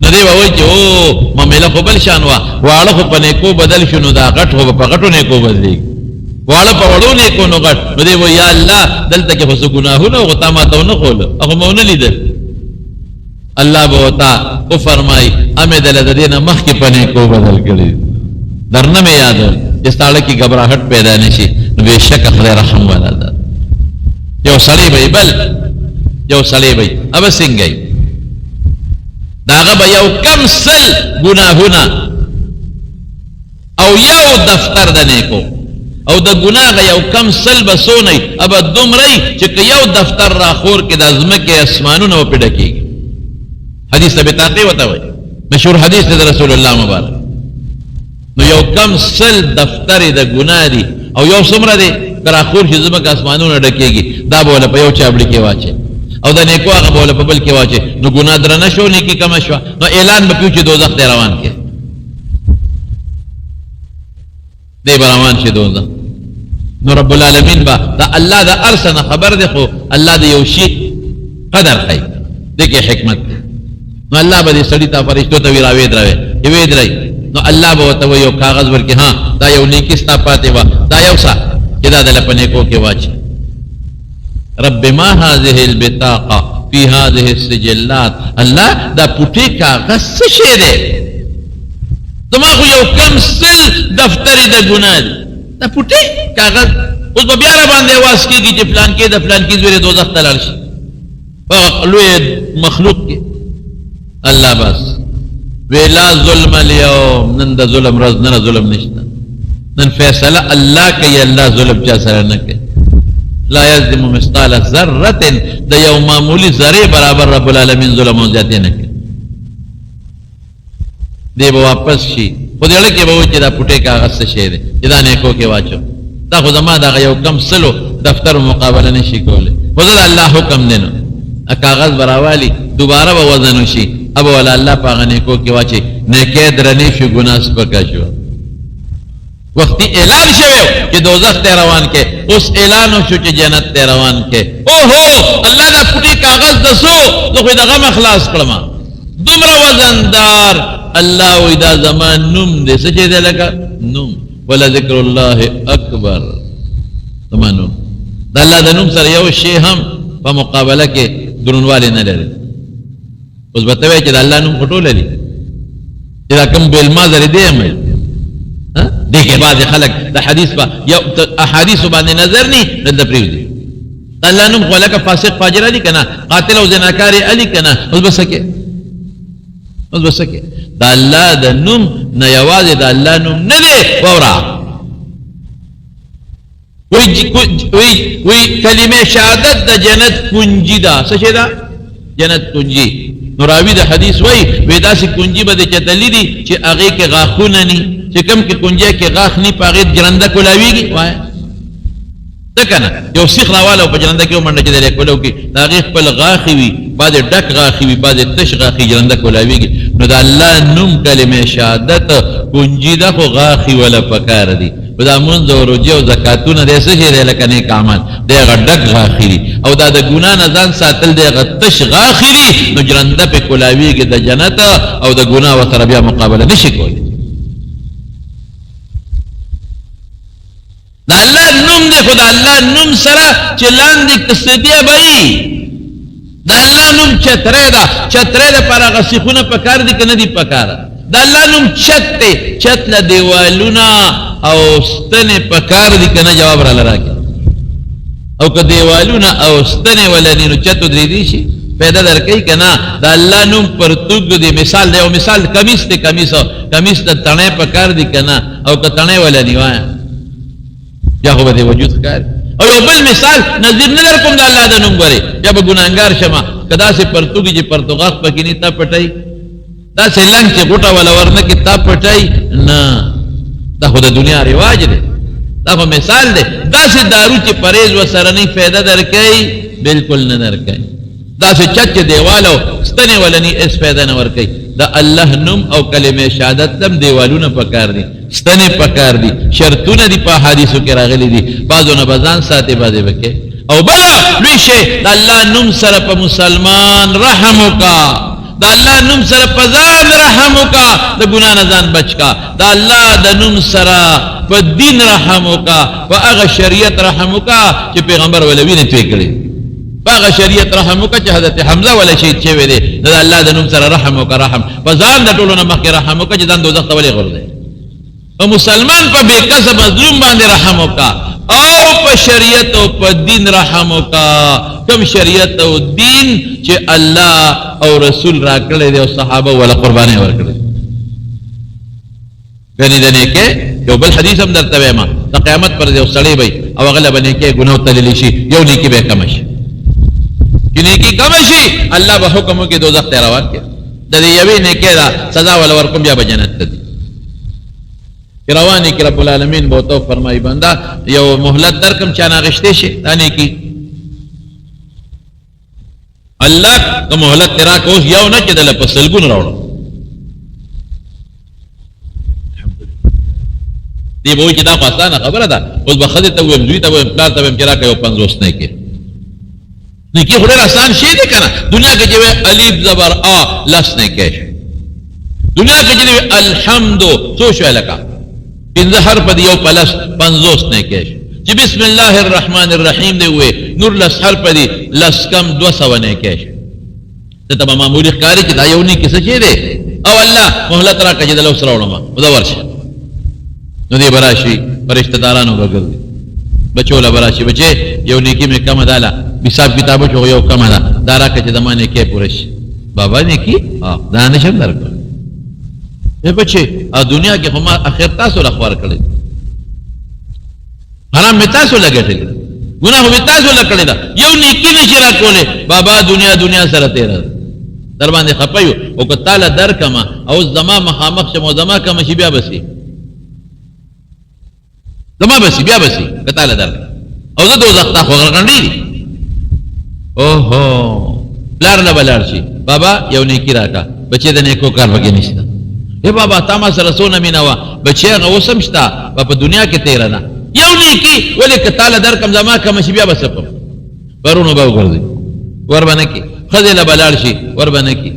نو دی وای چې او ممله خو بل شان واړه خو په نیکو بدل شنو دا غټ خو په غټو نیکو بدلی واړه په وړو نیکو نو غټ نو دی وای یا الله دلته کې خو ګناهونه او تا ما ته نه خول هغه مونږ نه لیدل الله به وتا او فرمای امه دل د دینه مخ کې په نیکو بدل کړي درنه مې یاد استاله کی غبراہٹ پیدا نشي نو بشک خدای رحم والا ده یو سړی به اب څنګه داغه به یو کم سل گناهونه او یو دفتر د نیکو او د گناه یو کم سل بسونی اب دومره چې یو دفتر را خور کې د ازمکه اسمانونو په ډکیږي حدیث ته بتاقی وته وای مشهور حدیث د رسول الله مبارک نو یو کم سل دفتر د ګناه دي او یو څومره دي کرا خور چې زمکه اسمانونو ډکیږي دا بوله په یو چابړي کې واچي او د نیکو هغه بوله په بل کې واچي نو ګناه درنه شو نیکی کم شو نو اعلان به پیو چې دوزخ ته روان کې دی روان شي دوزخ نو رب العالمین با دا الله دا ارسنه خبر دی خو الله د یو شی قدر کوي دغه حکمت نو الله به دې سړی ته فرشتو ته ویراوي درای نو الله به ته یو کاغذ ورکي ها دا یو نیکی ستا پاتې وا دا یو څه چې دا د لپنه کو کې واچي رب ما هذه البطاقه في هذه السجلات الله دا پټي کاغذ څه شي دی زما خو یو کم سل دفتر د ګناه دا پټي کاغذ اوس به بیا را باندې واس کېږي چې پلان کې د پلان کې زوی دوزخ ته لاړ شي په لوی مخلوق کې الله بس ویلا ظلم اليوم نن د ظلم رز نه ظلم نشته نن فیصله الله کوي الله ظلم چا سره نه کوي لا یظلم مثقال ذره د یو معمولی ذره برابر رب العالمین ظلم او زیاته نه کوي دی به واپس شي خو دې لکه به و چې دا پټه کاغذ څه شي دی چې دا نه کو کې واچو دا خو زما دا یو کم سلو دفتر مقابله نشي کوله خو دا الله حکم دی نو کاغذ براوالی دوباره به وزن شي اب ولا الله پاغه نه کو کې واچي نه کې درنې شو ګناس پکا شو وقتی اعلان شوه چې دوزخ ته روان کې، اوس اعلان شو چې جنت ته روان کې. اوهو الله دا پټي کاغذ دسو زه خو دغه مخلاص کړم دومره وزندار. الله وی دا زمان نوم دې څه چې دې لکه نوم، ولا ذکر الله اکبر. زمان نوم د الله د نوم سره یو شی هم په مقابله کې درنوالی نه لري. اوس به ته وایې چې د الله نوم خو ټول لري، چې دا کوم بېلما زرې دی هم دې کې بعضې خلک د حدیث په یو احادیثو باندې نظر نی دلته پرېږدي. د الله نوم خو لکه فاسق فاجر علي که نه، قاتل او زناکار علي که نه. اوس به څه کې، اوس به څه کې؟ د الله د نوم نه یوازې د الله نوم نه دی. واوره وی کلمه شهادت د جنت کنجي ده. څه شی ده؟ جنت کنجي. نو راوي د حدیث وی داسې کنجي به د چتلی دي چې هغې کې غاښونه ني، چې کوم کې کنجۍ کې غاښ ني په هغې جرنده کولاویږي. وایه ته که نه یو سیخ راواله او په جرنده کې ومنډه چې د کولو کې د هغې خپل غاښې وي، بعضې ډک غاښې وي، بعضې تش غاښې جرنده کولاویږي. نو د الله نوم کلمه شهادت کنجي ده، خو غاښې وله پکار دي. په دا مونځ او روجې او زکاتونه دی څه شی دی لکه نیک عمل دی، هغه ډک غاښې دي. او دا د ګناه نه ځان ساتل دی، هغه تش غاښې دي. نو جرنده پې کولاویږي د جنت، او د ګناه ورسره بیا مقابله نه شي کولی. دا الله نوم دی، خو د الله نوم سره چې لاندې قصدیه به وي. د الله نوم چتری ده، چتری دپاره هغه سیخونه پکار دي که نه دي پکاره؟ د الله نوم چت دی، چت له دیوالونه او ستنې پکار دي که نه؟ جواب راله راکړي. او که دیوالونه او ستنې ولني نو چت ودرېدی شي؟ پیدا درکوي که نه؟ د الله نوم پرتوګ دی. مثال دی، او مثال کمیس دی، کمیس ته تڼۍ پکار دي که نه؟ او که تڼۍ ولني وایه بیا خو به دې وجود ښکاري. او یو بل مثال نظیر نه در کوم د الله د نوم ګورې، بیا به ګناهګار شمه. که داسې پرتوګي چې پرتوغاښ پکې ني تا پټوي، داسې لنګ چې غوټه وله ورنه کې تا پټوي نه. دا خو د دنیا رواج دی، دا خو مثال دی. داسې دارو چې پرهیز ورسره نه فایده درکوي، بلکل نه درکوي. داسې چت چې دیوال او ستنې ولني هېڅ فایده نه ورکوي. د الله نوم او کلمه شهادت هم دیوالونه پکار دي، ستنې پکار دي، شرطونه دي په حدیثو کې راغلي دي. بعضو نه به ځان ساتي، بعضې به کې. او بله لوی شی د الله نوم سره په مسلمان رحم وکړه، د الله نوم سره په ځان رحم وکړه، د ګناه نه ځان بچ کا. د الله د نوم سره په دین رحم وکړه، په هغه شریعت رحم وکړه چې پیغمبر وله وینې توی کړي. په هغه شریعت رحم وکړه چې حضرت حمزه وله شهید شوی دی. د الله د نوم سره رحم وکړه، رحم په ځان د ټولو نه مخکې رحم وکړه چې ځان دوزخ ته ولې غورځوي. په مسلمان په بې کسه مظلوم باندې رحم وکړه، او په شریعت او په دین رحم وکړه. کوم شریعت او دین چې الله او رسول را کړی دی او صحابه ولا قرباني ورکړي. غني د نیکه یو بل حدیث هم درته وایم، د قیامت پر یو سړی وي او هغه له نیکه ګناه تللی شي، یو نیکی به کم شي. چې نیکی کم شي الله به حکم وکړي دوزخ ته روان کړي. د دې یوې نیکه دا سزا ولا ورکوم، بیا به جنت ته ځي. رواني کې رب العالمین به تو فرمایي بنده یو مهلت درکم چا ناغشته شي دا نیکی. الله که مهلت تیرا کوس یو نه چې دله په سلګون راوړو. دی به وایي چې دا خو اسانه خبره ده. اوس به ښځې ته ووایم، زوی ته ووایم، پلار ته ووایم چې راکړه یو 50 نیکې. نیکي خو ډېر اسان شی دی که نه؟ دنیا کې چې وایي الف زبر آ 10 نیکې شي. دنیا کې چې وایي الحمدو څو شوی لکه 15 حرف دی، یو پلس 50 نیکې شي. چې بسم الله الرحمن الرحیم دی وې نور 10 حرف دی، 10 کم 200 نیکې شي. ته ته به معمولي ښکاري چې دا یو نیکي څه شی دی. او الله مهلت راکړه چې دله اوس راوړم دا ورشه. نو دی به راشي په رشته دارانو به ګرځي، بچو له به راشي بچې یو نیکي مې کمه ده، له حساب کتابو چې یو کمه ده، دا راکړه چې زما نیکۍ پوره شي. بابا نیکي دا نه شم درکړی. ای بچې دنیا کې خو ما اخر تاسو له خوار کړی، حرام مې تاسو له ګټلی، ګناه مې تاسو له کړې ده، یو نیکي نشي راکولی. بابا دنیا سره تېره ده، در باندې خفه یو. او که تا له درکمه او زما مخامخ شم او زما کمه شي بیا به سي، زما به سي، بیا به سي که تا له درکمه. او زه دوزخ ته خو غرغنډې دي. اوهو پلار نه به لاړ شي، بابا یو نیکي راکړه، بچې د نیکو کار پکې نشته. اے بابا تا ما سره څونه مینه وه بچی هغه اوس هم شته په دنیا کې تېره ده یو نیکي ولې که تاله درکړم زما کمه شي بیا به څه کوم پرونو به وګرځي ور به نه کړي ښځې له به لاړ شي ور به نه کړي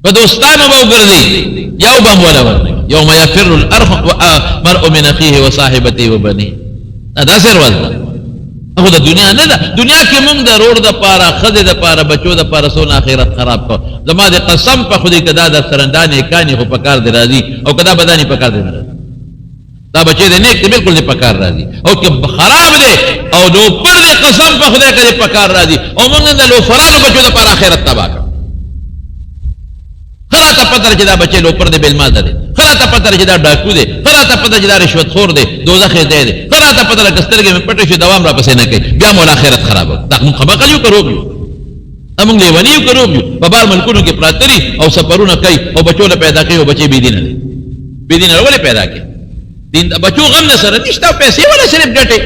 په دوستانو به وګرځي یو به هم وله ور نه کړي یوم یفر المرء من اخیه وصاحبته وبنیه دا داسې ورځ ده خو د دنیا نه ده دنیا کې موږ د روړ د پاره ښځې د پاره بچو د پاره څونه آخرت خراب کړو زما د قسم په خدای که دا در سره دا نیکانې خو په کار دی راځي او که دا بدانې په کار دی نه راځي دا بچی دی نیک دی بالکل دی په کار راځي او که خراب دی او لوپر دی قسم په خدای که دی په کار راځي او موږ د لوفرانو بچو د پاره آخرت تباه کړو خلا ته پته چې دا بچی لوپر دی بېلمازه دی خلا ته پته چې دا ډاکو دی خلا ته پته چې دا رشوت خور دی دوزخ ځای دی خلا ته پته لکه سترګې مې پټې شي دوام را پسې نه کوي بیا مو آخرت خرابوي دا موږ خبقل یو که روغ یو موږ لیوني یو که روغ یو په بار ملکونو کې پراته دي او سفرونه کوي او بچو له پیدا کوي او بچی بېدینه دی بېدینه ولې پیدا کوي دین بچو غم نه سره نشته پیسې ولا صرف ګټې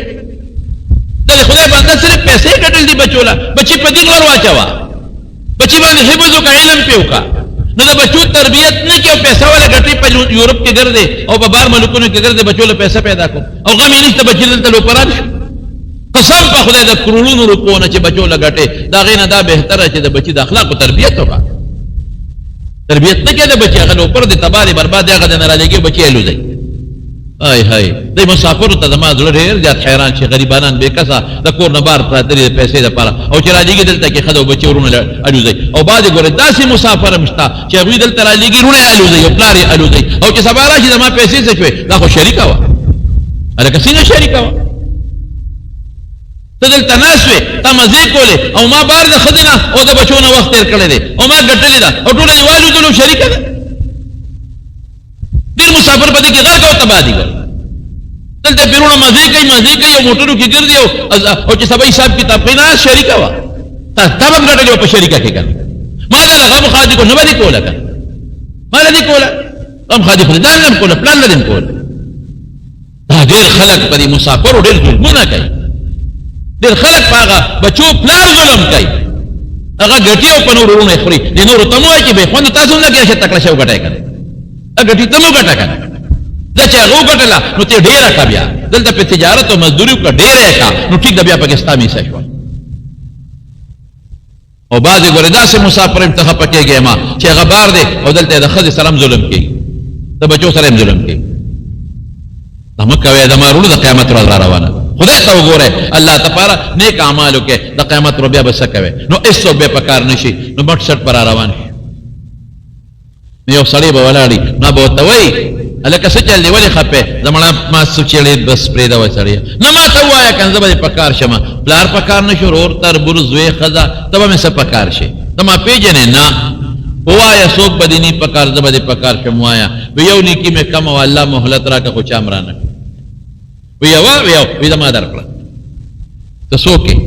د خدای بنده صرف پیسې ګټل دي بچو له بچی په دین ور واچوه بچی باندې حفظ وکړه علم پې وکړه نو د بچو تربیت نه کې او پیسه والا ګټې په یورپ کې ګرځي او په بار ملکونو کې ګرځي بچو له پیسه پیدا کو او غم یې نشته بچی دلته لوپران شي قسم په خدای د کرونو روپو نه چې بچو له ګټې د هغې نه دا بهتره چې د بچي د اخلاقو تربیت وکړه تربیت نه کې د بچي هغه لوپر د تباه برباد هغه د نه رالېږي بچي یې لوځي ای هی د مسافرو ته زما زړه ډېر زیات حیران شي غریبانان بې کسه د کور نه بار پراته دي د پیسې دپاره او چې رالیږي دلته کې ښځه او بچي ورونه الوځي او بعضې ګورې داسې مسافر هم شته چې هغوی دلته رالیږي ورونه یې الوځي او پلار یې الوځي او چې سبا راشي زما پیسې څه شوې دا خو شریکه وه هلکه څنګه شریکه وه ته دلته ناست وې تا مزې کولې او ما بار د ښځې نه او د بچو نه وخت تېر کړی دی او ما ګټلې ده او ټوله یې والوځلو شریکه ده ډېر مسافر په دې کې غرق او تباه دي دلته پیرونه مزې کوي او موټرو کې ګرځي او چې سبا حساب کتاب کوي نه شریکه وه تا به هم ګټلې وه په شریکه کې کنه ما دا له غم خادي کو نه به دې کوله کنه ما نه دې کوله غم خادي خو ځان نه کوله پلان نه دې کوله دا ډېر خلک په دې مسافرو ډېر ظلمونه کوي ډېر خلک په هغه بچو پلار ظلم کوي هغه ګټي او په نورو ورونه یې خوري دې نورو ته مو وایي چې بې خوندو تاسو هم نه کېږئ چې تکړه شی وګټئ کنه ګټي ته مو ګټه کنه دا چې هغه وګټله نو ته ډېره کړه بیا دلته په تجارت او مزدوري وکړه ډېره یې کړه نو ټیک ده بیا پکې ستا میسه شوه او بعضې ګورې داسې مسافر هم ته خفه کېږې ما چې هغه بار دی او دلته یې د ښځې سره هم ظلم کوي د بچو سره هم ظلم کوي دا مه کوئ زما وروڼو د قیامت ورځ را روانه خدای ته وګورئ الله تپاره نیک اعمال وکړئ د قیامت ورځ بیا به څه کوئ نو هېڅوک بیا په کار نه شي نو مټ سټ به را روان شي نو یو سړی به ولاړي نو به ورته وایي هلکه څه چل دی ولې خفې زمړه ما سوچېړې بس پرېږده وه سړیه نه ما ته ووایه که زه به دې په کار شمه پلار په کار نه شو ورور تربور زوی ښځه ته به مې څه په کار شي ته ما پېژنې نه ووایه څوک به دې نی په کار زه به دې په کار شم وایه وی یو نیکي مې کمه وه الله مهلت راکړه خو چا م رانه کړه وی یوه وی زما درکړه ته څوک یې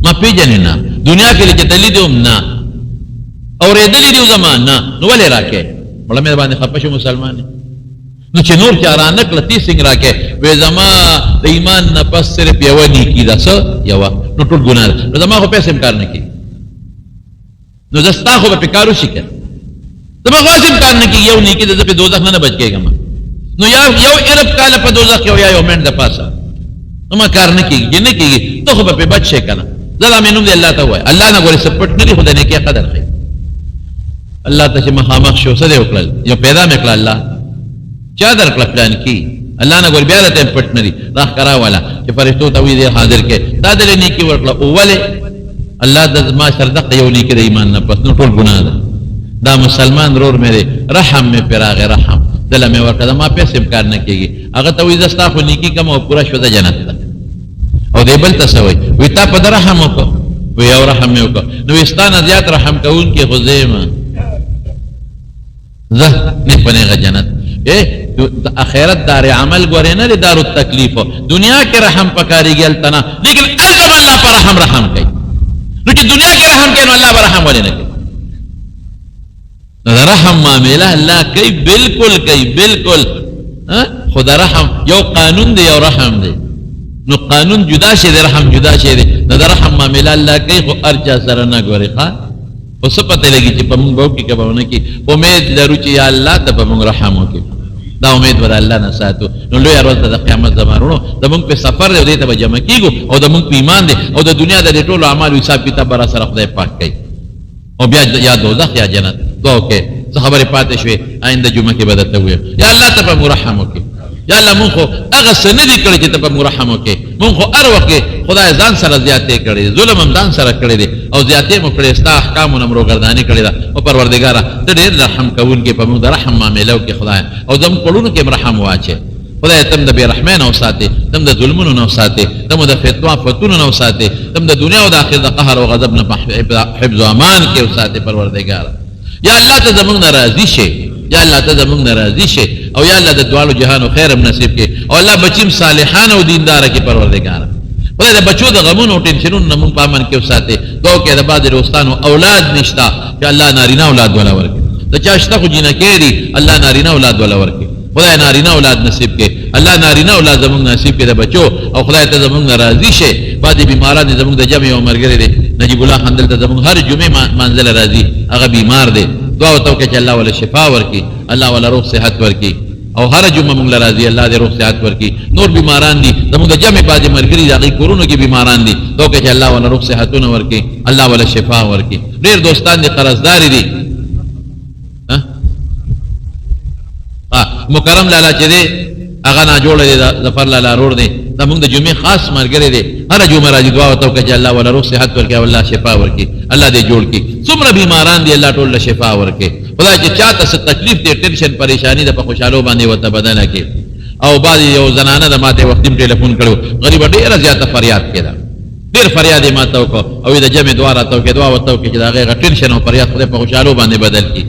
ما پېژنې نه دنیا کې چې ته لیدې هم نه اورېدلي دي زما نه نو ولې راکې مړه مې باندې خفه شو مسلمان نو چې نور چا را نکړه تی څنګه راکې وی زما د ایمان نه پس صرف یوه نیکي ده څه یوه نو ټول ګناه ده نو زما خو پیسې هم کار نه کوي نو زه ستا خو به پې کار وشي که زما خو هسې هم کار نه کېږي یو نیکي ده زه پې دوزخ نه بچ کېږم نو یا یو ارب کاله په دوزخ یو یا یو منټ د پاسه نو ما کار نه کېږي چې نه کېږي ته خو به پې بچ شې که نه زه دا مې نوم دی الله ته ووایه الله نه ګورې څه پټ نه دي خو د نیکۍ قدر ښیي الله ته چې مخامخ شو څه دې وکړل یو پیدا مې کړه الله چا درکړه پلان کې الله نه ګور بیا د ټیم پټ نه دي راښکاره والا چې فرشتو ته وایي دې حاضر کې دا دلې نیکي ورکړه او ولې الله د ما سره دغه یو نیکي د ایمان نه پس نو ټول ګناه ده دا مسلمان رور مې دی رحم مې پرې راغی رحم دله مې ورکړه ما پیسې هم کار نه کېږي هغه ته وایي زه ستا خو نیکي کوم او پوره شوه د جنت ته او دی بل ته څه وایي وایي تا په ده رحم وکړه وایي یو رحم مې وکړه نو وایي ستا نه زیات رحم کوونکي خو زه یم زه نه په نیغه جنت اخرت دار عمل ګورې نه دی دار التکلیف دنیا کې رحم پکارېږي هلته نه لیکن هلته به الله په رحم کوي نو چې دنیا کې رحم کوي نو الله به رحم ولې نه کوي نو د رحم معامله الله کوي بالکل کوي بالکل خو د رحم یو قانون دی یو رحم دی نو قانون جدا شي دی رحم جدا شي دی نو د رحم معامله الله کوي خو هر چا سره نه ګوري ښه او څه پته لګي چې په موږ به وکړي که به ونه کړي امید لرو چې یا الله ته به موږ رحم وکړي دا امید ور الله نه ساتو نو لوی ورځ د قیامت زمانونو د موږ په سفر دی دې ته به جمع کیږو او د موږ په ایمان دی او د دنیا د ټولو اعمالو حساب کتاب به را سره خدای پاک کوي او بیا یا دوزخ یا جنت دعا وکړئ څه خبرې پاتې شوې آینده جمعه کې به درته ووایم یا الله ته به موږ رحم وکړي یا الله مونږ خو هغه څه نه دي کړي چې ته به موږ رحم وکړې مونږ خو هر وخت کې خدای ځان سره زیاتې کړې دي ظلم هم ځان سره کړی دی او زیاتې مو کړې ستا احکامو نه مروګرداني کړې ده او پروردګاره ته ډېر رحم کوونکی په موږ د رحم معامله وکړې خدای او زموږ کړونو کې هم رحم واچې خدای تم د بې رحمۍ نه وساتې تم د ظلمونو نه وساتې تم د فتوا فتونو نه وساتې تم د دنیا او د آخرت د قهر او غضب نه حفظ و امان کې وساتې پروردګاره یا الله ته زموږ نه راضي شې یا الله ته زموږ نه راضي شې او یا الله د دواړو جهانو خیر هم نصیب کې او الله بچیم صالحان او دینداره کې پروردګاره خدای د بچو د غمونو او ټینشنونو نه مونږ په امن کې وساتې دعا کې د بعضې دوستانو اولاد نشته چې الله نارینه اولاد ولا ورکړي د چا شته خو جینکې دي الله نارینه اولاد ولا ورکړي خدای نارینه اولاد نصیب کې الله نارینه اولاد زموږ نصیب کې د بچو او خدای ته زموږ نه راضي شي بعضې بیماران دي زموږ د جمع یو ملګری دی نجیب الله خان دلته زموږ هر جمعې منزله راځي هغه بیمار دی دعا ورته وکړه چې الله ولا شفا ورکړي الله ولا روغ صحت ورکړي او هر جمعه مونږ راځي الله دې روغ صحت ورکړي نور بیماران دي زموږ د جمع بعضې ملګري د هغوی کورونو کې بیماران دي دعا وکړه چې الله ولا روغ صحتونه ورکړي الله ولا شفا ورکړي ډېر دوستان دي قرضداري دي مکرم لالا چې دی هغه ناجوړه دی ظفر لالا رور دی دا مونږ د جمعې خاص ملګری دی هره جمعه راځي دعا ورته وکړه چې الله ولا روغ صحت ورکړي او الله شفا ورکړي الله دې جوړ کړي څومره بیماران دي الله ټول له شفا ورکړي خدای چې چاته څه تکلیف دی ټینشن پریشانی ده په خوشحالو باندې ورته بدله کړي او بعضې یو زنانه د ماته وختي ټلیفون کړو غریبه ډېره زیاته فریاد کېده ډېر فریاد یې ماته وکړو او د جمعې دعا راته وکړې دعا ورته وکړې چې د هغې هغه ټینشن او فریاد خدای په خوشحالو باندې بدل کړي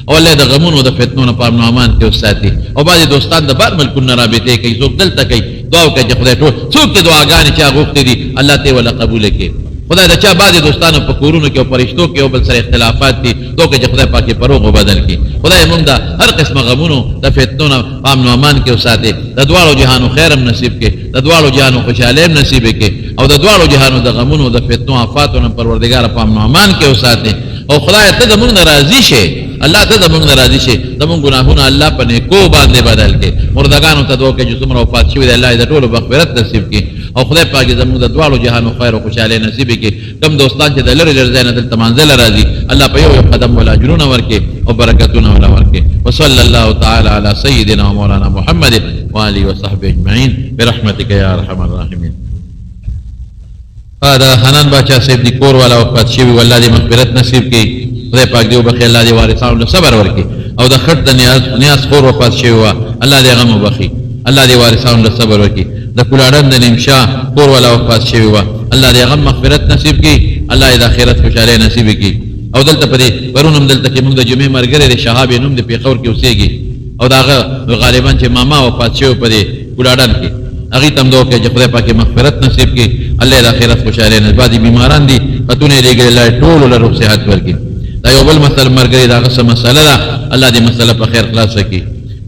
او الله د غمونو د فتنو نه په امن و امان کې وساتي او بعضې دوستان د بار ملکونو نه رابطې کوي څوک دلته کوي دعا وکړه چې خدای ټول څوک چې دعاګانې چا غوښتې دي الله ته ولا قبوله کړي خدای د چا بعضې دوستانو په کورونو کې او پرشتو کې او بل سره اختلافات دي دعا وکړه چې خدای پاک یې په روغ وبدل کړي خدای موږ د هر قسمه غمونو د فتنو نه په امن و امان کې وساتي د دواړو جهانو خیر هم نصیب کړي د دواړو جهانو خوشحالۍ هم نصیب کړي او د دواړو جهانو د غمونو د فتنو آفاتو نه پروردګاره په امن و امان کې وساتي او خدای ته زموږ نه راضي شي الله ته زموږ نه راضي شي زموږ ګناهونه الله په نیکو باندې بدل کړي مردگانو ته دعا کوي چې څومره وفات شوي دي الله یې د ټولو مغفرت نصیب کړي او خدای پاک زموږ د دواړو جهانو خیر او خوشحالۍ نصیب کړي کم دوستان چې د لرې لرې ځای نه دلته منزله راځي الله په یو یو قدم ولا اجرونه ورکړي او برکتونه ولا ورکړي وصلی الله تعالی علی سیدنا و مولانا محمد و آله و صحبه اجمعین برحمتک یا ارحم الراحمین دا حنان باچا صاحب دی کور والا وفات شوي والله دې مغفرت نصیب کړي خدای پاک دې وبخي الله دې وارثانو له صبر ورکړي او د خټ د نیاز خور وفات شوي وه الله دې غم وبخي الله دې وارثانو له صبر ورکړي د کلاړن د نیمشا کور والا وفات شوي وه الله دې غم مغفرت نصیب کړي الله دې د آخرت خوشحالۍ نصیب کړي او دلته په دې پرون هم دلته کې موږ د جمعې ملګری دی شهاب یې نوم د پېښور کې اوسېږي او د هغه غالبا چې ماما وفات شوی په دې کلاړن کې هغې ته هم دعا وکړئ چې خدای پاک مغفرت نصیب کړي الله یې د آخرت خوشحالۍ نصیب بعضې بیماران دي خطونه یې لېږلي الله یې ټولو له روغ صحت ورکړي دا یو بل مسله ملګری د هغه څه مسله ده الله دې مسله په خیر خلاصه کړي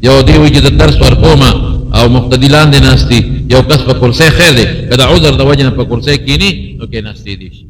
یو دی وایي چې د درس ورکومه او مقتدي لاندې ناست دي یو کس په کرسۍ خیر دی که د عذر د وجې نه په کرسۍ کښېني نو کېناستې دي شي